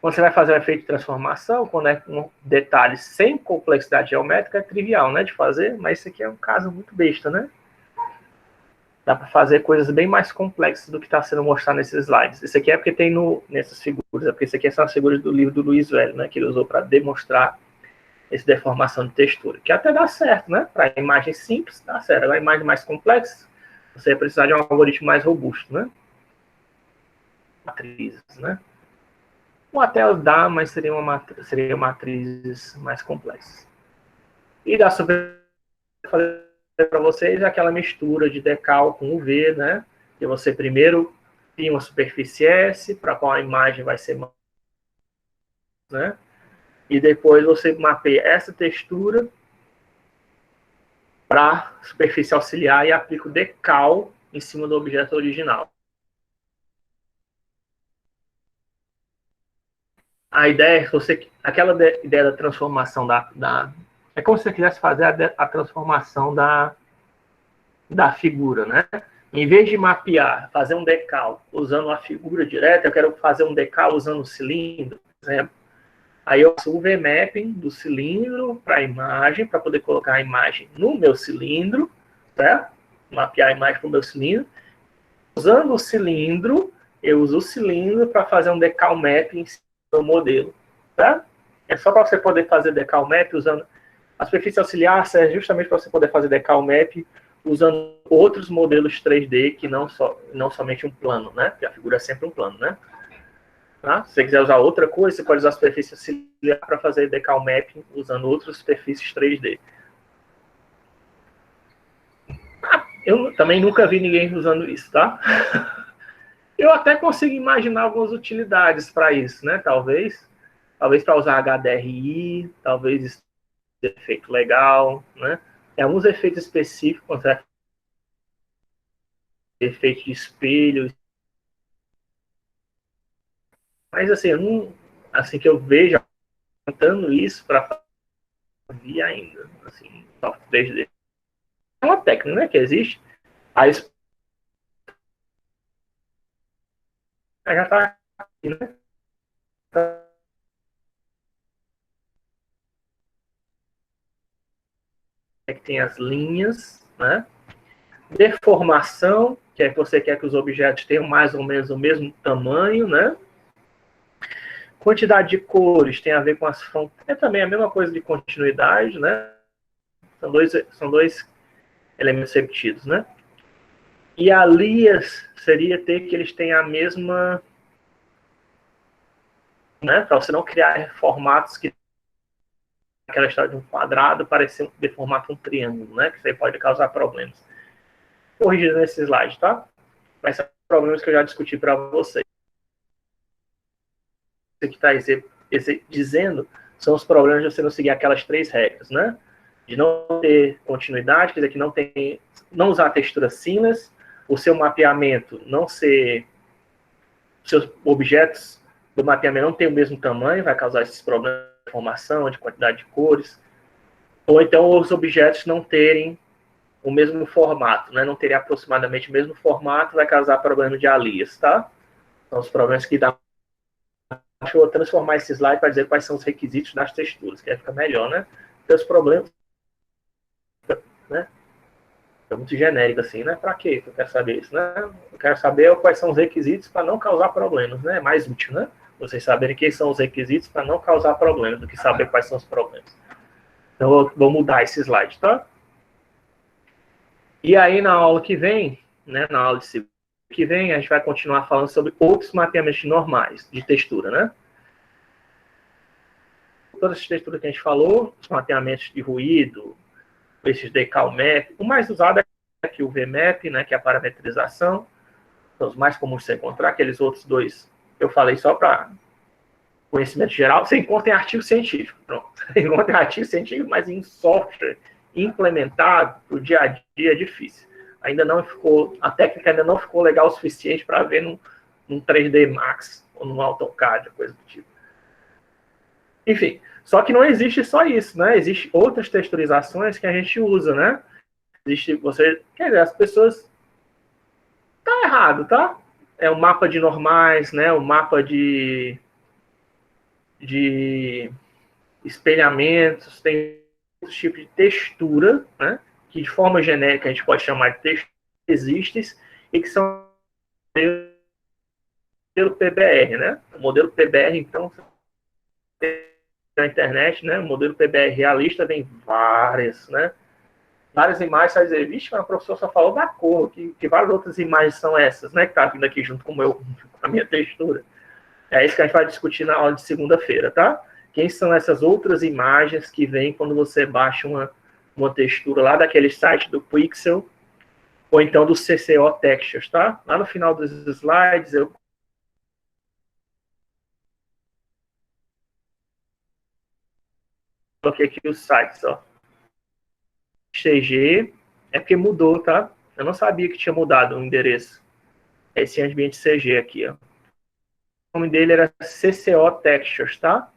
você vai fazer o efeito de transformação, quando é um detalhe sem complexidade geométrica, é trivial, né, de fazer, mas isso aqui é um caso muito besta, né. Dá para fazer coisas bem mais complexas do que está sendo mostrado nesses slides. Isso aqui é porque tem nessas figuras, é porque isso aqui são as figuras do livro do Luiz Velho, né, que ele usou para demonstrar essa deformação de textura, que até dá certo, né? Para imagem simples, dá certo. Agora, imagem mais complexa, você vai precisar de um algoritmo mais robusto, né? Matrizes, né? Ou até dá, mas seria matrizes mais complexas. E da super para vocês aquela mistura de decal com UV, né? Que você primeiro tem uma superfície S, para qual a imagem vai ser, né? E depois você mapeia essa textura para superfície auxiliar e aplica o decal em cima do objeto original. A ideia é aquela ideia da transformação é como se você quisesse fazer a transformação da figura, né? Em vez de mapear, fazer um decal usando a figura direta, eu quero fazer um decal usando o cilindro, por exemplo. Aí eu faço o VMapping do cilindro para a imagem, para poder colocar a imagem no meu cilindro, certo? Mapear a imagem para o meu cilindro. Usando o cilindro, eu uso o cilindro para fazer um decal map em cima do modelo, tá? É só para você poder fazer decal map usando a superfície auxiliar, serve justamente para você poder fazer decal map usando outros modelos 3D que não somente um plano, né? Porque a figura é sempre um plano, né? Tá? Se você quiser usar outra coisa, você pode usar a superfície auxiliar para fazer decal map usando outras superfícies 3D. Eu também nunca vi ninguém usando isso, tá? Eu até consigo imaginar algumas utilidades para isso, né? Talvez para usar HDRI, talvez isso seja efeito legal, né? Tem alguns efeitos específicos, né? Efeito de espelho, mas assim, assim que eu vejo tentando isso para fazer ainda, assim, software 3D. É uma técnica, né, que existe. Aí já está aqui, né? É que tem as linhas, né? Deformação, que é que você quer que os objetos tenham mais ou menos o mesmo tamanho, né? Quantidade de cores tem a ver com as fronteiras, é também a mesma coisa de continuidade, né? São dois elementos repetidos, né? E alias seria ter que eles têm a mesma, né? Para você não criar formatos que aquela história de um quadrado parecer de formato um triângulo, né? Que isso aí pode causar problemas. Corrigido nesse slide, tá? Mas são problemas que eu já discuti para vocês. O que está dizendo são os problemas de você não seguir aquelas 3 regras, né? De não ter continuidade, quer dizer, que não usar texturas seamless, o seu mapeamento não ser, seus objetos do mapeamento não ter o mesmo tamanho, vai causar esses problemas de formação, de quantidade de cores, ou então os objetos não terem o mesmo formato, né? Não terem aproximadamente o mesmo formato, vai causar problema de alias, tá? São os problemas que dá. Acho que eu vou transformar esse slide para dizer quais são os requisitos das texturas, que aí fica melhor, né? Porque os problemas, né? É muito genérico assim, né? Para quê que eu quero saber isso, né? Eu quero saber quais são os requisitos para não causar problemas, né? É mais útil, né? Vocês saberem quais são os requisitos para não causar problemas do que saber quais são os problemas. Então, eu vou mudar esse slide, tá? E aí, na aula que vem, né? Na aula de segunda que vem, a gente vai continuar falando sobre outros mapeamentos normais de textura, né? Todas as texturas que a gente falou, os mapeamentos de ruído, esses decal map, o mais usado é aqui o VMap, né, que é a parametrização, são os mais comuns de você encontrar, aqueles outros dois eu falei só para conhecimento geral, você encontra em artigo científico, pronto, você encontra em artigo científico, mas em software implementado, o dia a dia é difícil, ainda não ficou, a técnica ainda não ficou legal o suficiente para ver num 3D Max, ou num AutoCAD, coisa do tipo. Enfim, só que não existe só isso, né? Existem outras texturizações que a gente usa, né? Existe, quer dizer, as pessoas tá errado, tá? É o mapa de normais, né? O mapa de espelhamentos, tem outros tipos de textura, né? Que de forma genérica a gente pode chamar de texturas existem e que são modelo PBR, né? O modelo PBR, então, na internet, né? O modelo PBR realista tem várias, né? Várias imagens, vai dizer, vixe, mas o professor só falou da cor, que várias outras imagens são essas, né? Que tá vindo aqui junto com a minha textura. É isso que a gente vai discutir na aula de segunda-feira, tá? Quem são essas outras imagens que vêm quando você baixa uma textura lá daquele site do Pixel, ou então do CCO Textures, tá? Lá no final dos slides eu coloquei aqui os sites, ó. CG, é porque mudou, tá? Eu não sabia que tinha mudado o endereço. Esse ambiente CG aqui, ó. O nome dele era CCO Textures, tá?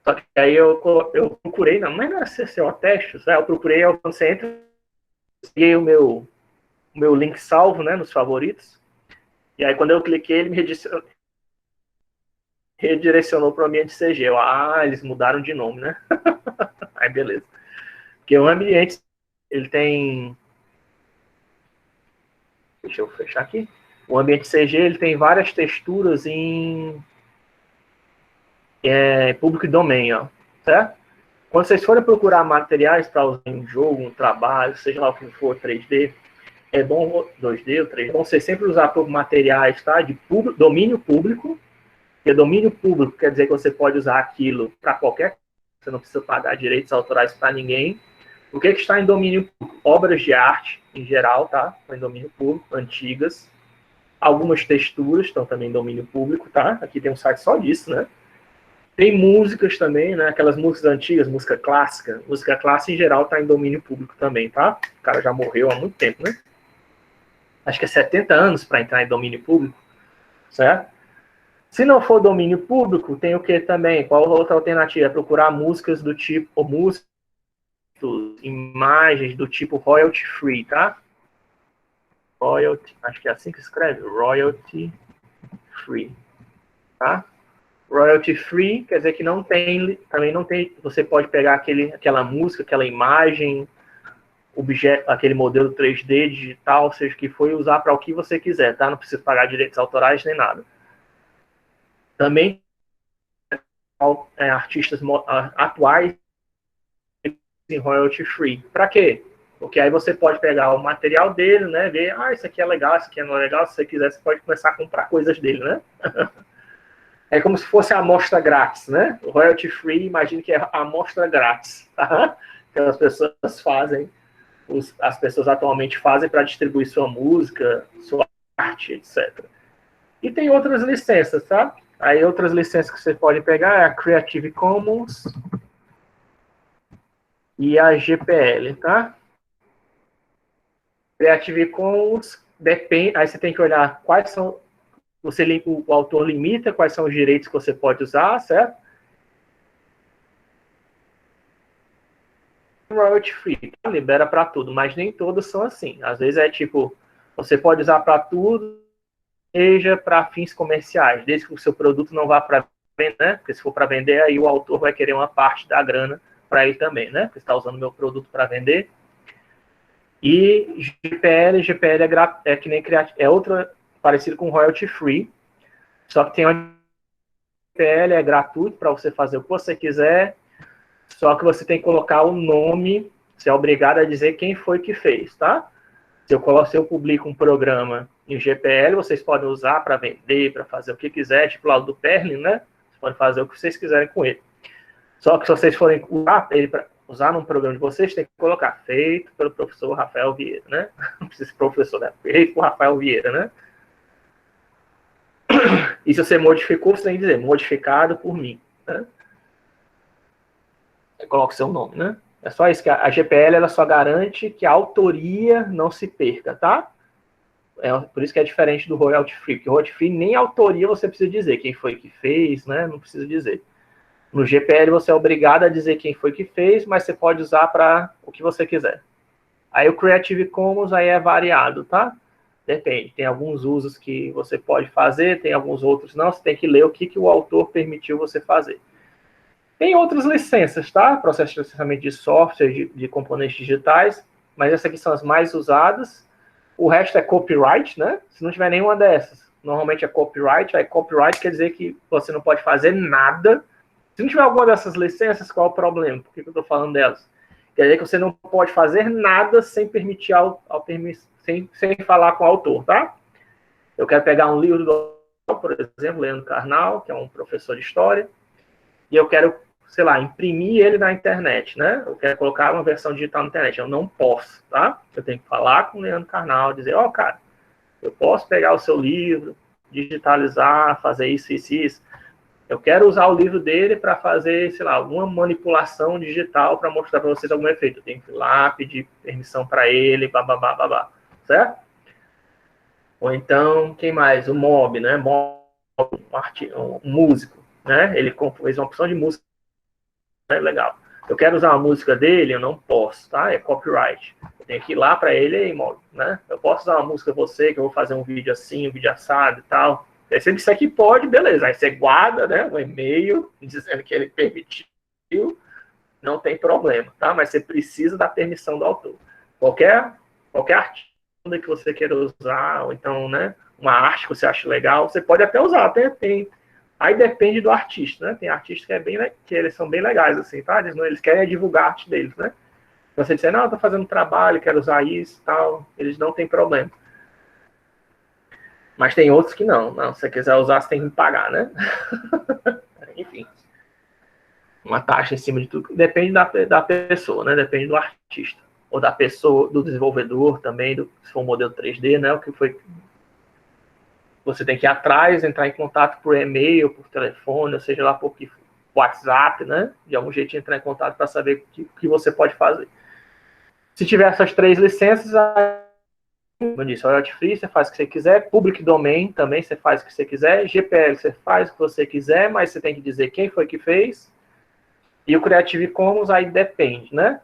Só que aí eu procurei, não, mas não era CCO Textures, né? Eu procurei, quando você entra, peguei o meu link salvo, né, nos favoritos, e aí quando eu cliquei, ele me redirecionou para o ambiente CG. Eles mudaram de nome, né? Aí beleza. Porque o ambiente, ele tem... Deixa eu fechar aqui. O ambiente CG, ele tem várias texturas em public domain, ó, certo? Quando vocês forem procurar materiais para usar em um jogo, um trabalho, seja lá o que for, 3D, é bom, 2D ou 3D, é bom você sempre usar por materiais, tá? De domínio público, porque domínio público quer dizer que você pode usar aquilo para qualquer coisa, você não precisa pagar direitos autorais para ninguém. O que está em domínio público? Obras de arte, em geral, tá? Estão em domínio público, antigas. Algumas texturas estão também em domínio público, tá? Aqui tem um site só disso, né? Tem músicas também, né? Aquelas músicas antigas, música clássica. Música clássica, em geral, está em domínio público também, tá? O cara já morreu há muito tempo, né? Acho que é 70 anos para entrar em domínio público, certo? Se não for domínio público, tem o que também? Qual outra alternativa? É procurar músicas do tipo, ou músicas, imagens do tipo royalty free, tá? Royalty, acho que é assim que escreve, royalty free, tá? Royalty free quer dizer que não tem, também não tem, você pode pegar aquela música, aquela imagem, objeto, aquele modelo 3D digital, seja o que for, e usar para o que você quiser, tá? Não precisa pagar direitos autorais nem nada. Também artistas atuais em royalty free. Para quê? Porque aí você pode pegar o material dele, né? Ver, isso aqui é legal, isso aqui não é legal. Se você quiser, você pode começar a comprar coisas dele, né? É como se fosse a amostra grátis, né? O royalty free, imagine que é a amostra grátis, tá? Que as pessoas fazem, as pessoas atualmente fazem para distribuir sua música, sua arte, etc. E tem outras licenças, tá? Aí outras licenças que você pode pegar é a Creative Commons e a GPL, tá? Creative Commons depende, aí você tem que olhar quais são, o autor limita quais são os direitos que você pode usar, certo? Royalty free, tá? Libera para tudo, mas nem todos são assim. Às vezes é tipo, você pode usar para tudo, seja para fins comerciais, desde que o seu produto não vá para vender, né? Porque se for para vender, aí o autor vai querer uma parte da grana para ele também, né? Porque está usando meu produto para vender. E GPL é que nem é outra parecido com royalty free, só que tem uma GPL é gratuito para você fazer o que você quiser, só que você tem que colocar o nome, você é obrigado a dizer quem foi que fez, tá? Se eu publico um programa em GPL, vocês podem usar para vender, para fazer o que quiser, tipo lá do Perlin, né? Vocês podem fazer o que vocês quiserem com ele. Só que se vocês forem usar ele para usar num programa de vocês, tem que colocar feito pelo professor Rafael Vieira, né? Não precisa ser professor, né? Feito por Rafael Vieira, né? E se você modificou, você tem que dizer modificado por mim, né? Você coloca o seu nome, né? É só isso que a GPL ela só garante que a autoria não se perca, tá? Por isso que é diferente do royalty free, porque o royalty free nem autoria você precisa dizer quem foi que fez, né? Não precisa dizer. No GPL você é obrigado a dizer quem foi que fez, mas você pode usar para o que você quiser. Aí o Creative Commons aí é variado, tá? Depende. Tem alguns usos que você pode fazer, tem alguns outros não. Você tem que ler o que o autor permitiu você fazer. Tem outras licenças, tá? Processo de licenciamento de software, de componentes digitais, mas essas aqui são as mais usadas. O resto é copyright, né? Se não tiver nenhuma dessas, normalmente é copyright. Aí copyright quer dizer que você não pode fazer nada. Se não tiver alguma dessas licenças, qual é o problema? Por que eu estou falando delas? Quer dizer que você não pode fazer nada sem permitir sem falar com o autor, tá? Eu quero pegar um livro do, por exemplo, Leandro Carnal, que é um professor de história, e eu quero, sei lá, imprimir ele na internet, né? Eu quero colocar uma versão digital na internet. Eu não posso, tá? Eu tenho que falar com o Leandro Carnal, dizer, cara, eu posso pegar o seu livro, digitalizar, fazer isso, isso, isso. Eu quero usar o livro dele para fazer, sei lá, alguma manipulação digital para mostrar para vocês algum efeito. Eu tenho que ir lá, pedir permissão para ele, babá, certo? Ou então, quem mais? O Mob, né? Mob, um músico, né? Ele fez uma opção de música, né? Legal. Eu quero usar a música dele, eu não posso, tá? É copyright. Eu tenho que ir lá para ele, aí, Mob, né? Eu posso usar uma música você, que eu vou fazer um vídeo assim, um vídeo assado e tal. Aí você disser que pode, beleza. Aí você guarda, né, um e-mail dizendo que ele permitiu, não tem problema, tá? Mas você precisa da permissão do autor. Qualquer artigo que você queira usar, ou então, né, uma arte que você acha legal, você pode até usar, tem. Aí depende do artista, né? Tem artistas que eles são bem legais, assim, tá? Eles querem divulgar a arte deles, né? Você disser, não, eu tô fazendo trabalho, quero usar isso e tal, eles não tem problema. Mas tem outros que não. Se você quiser usar, você tem que pagar, né? Enfim. Uma taxa em cima de tudo. Depende da pessoa, né? Depende do artista. Ou da pessoa, do desenvolvedor também, se for um modelo 3D, né? O que foi. Você tem que ir atrás, entrar em contato por e-mail, por telefone, ou seja lá por WhatsApp, né? De algum jeito entrar em contato para saber o que você pode fazer. Se tiver essas 3 licenças, como eu disse, royalty free, você faz o que você quiser. Public domain também, você faz o que você quiser. GPL, você faz o que você quiser, mas você tem que dizer quem foi que fez. E o Creative Commons aí depende, né?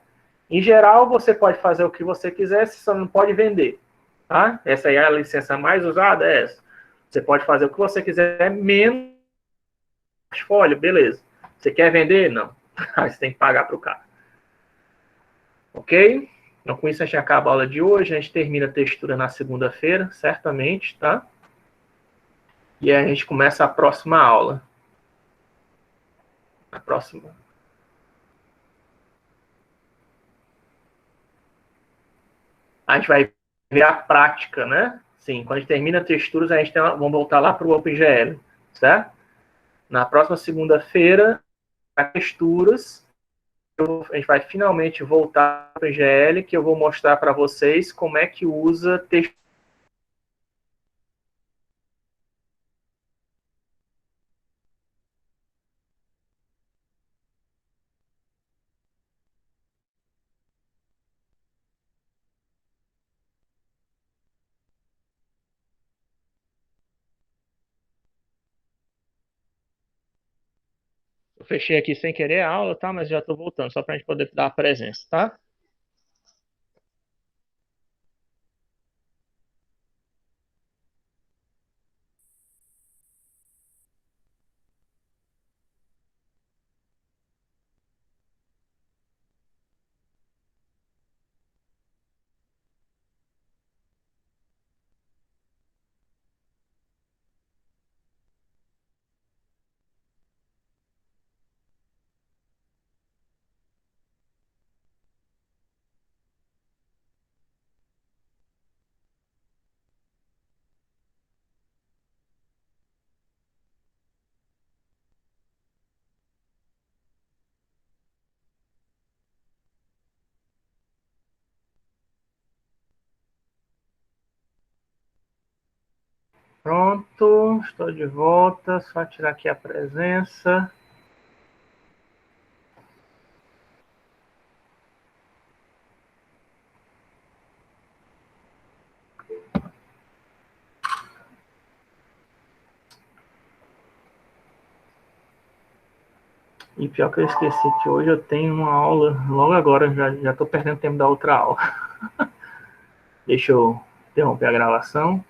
Em geral, você pode fazer o que você quiser, você só não pode vender, tá? Essa aí é a licença mais usada, é essa. Você pode fazer o que você quiser, menos portfólio, beleza. Você quer vender? Não. Aí você tem que pagar para o cara. Ok? Então, com isso, a gente acaba a aula de hoje. A gente termina a textura na segunda-feira, certamente, tá? E aí a gente começa a próxima aula. A próxima. A gente vai ver a prática, né? Sim, quando a gente termina texturas, a gente vamos voltar lá para o OpenGL, certo? Na próxima segunda-feira, a texturas, a gente vai finalmente voltar para o OpenGL, que eu vou mostrar para vocês como é que usa textura. Eu fechei aqui sem querer a aula, tá? Mas já estou voltando, só para a gente poder dar a presença, tá? Pronto, estou de volta. Só tirar aqui a presença. E pior que eu esqueci que hoje eu tenho uma aula logo agora, já estou perdendo tempo da outra aula. Deixa eu interromper a gravação.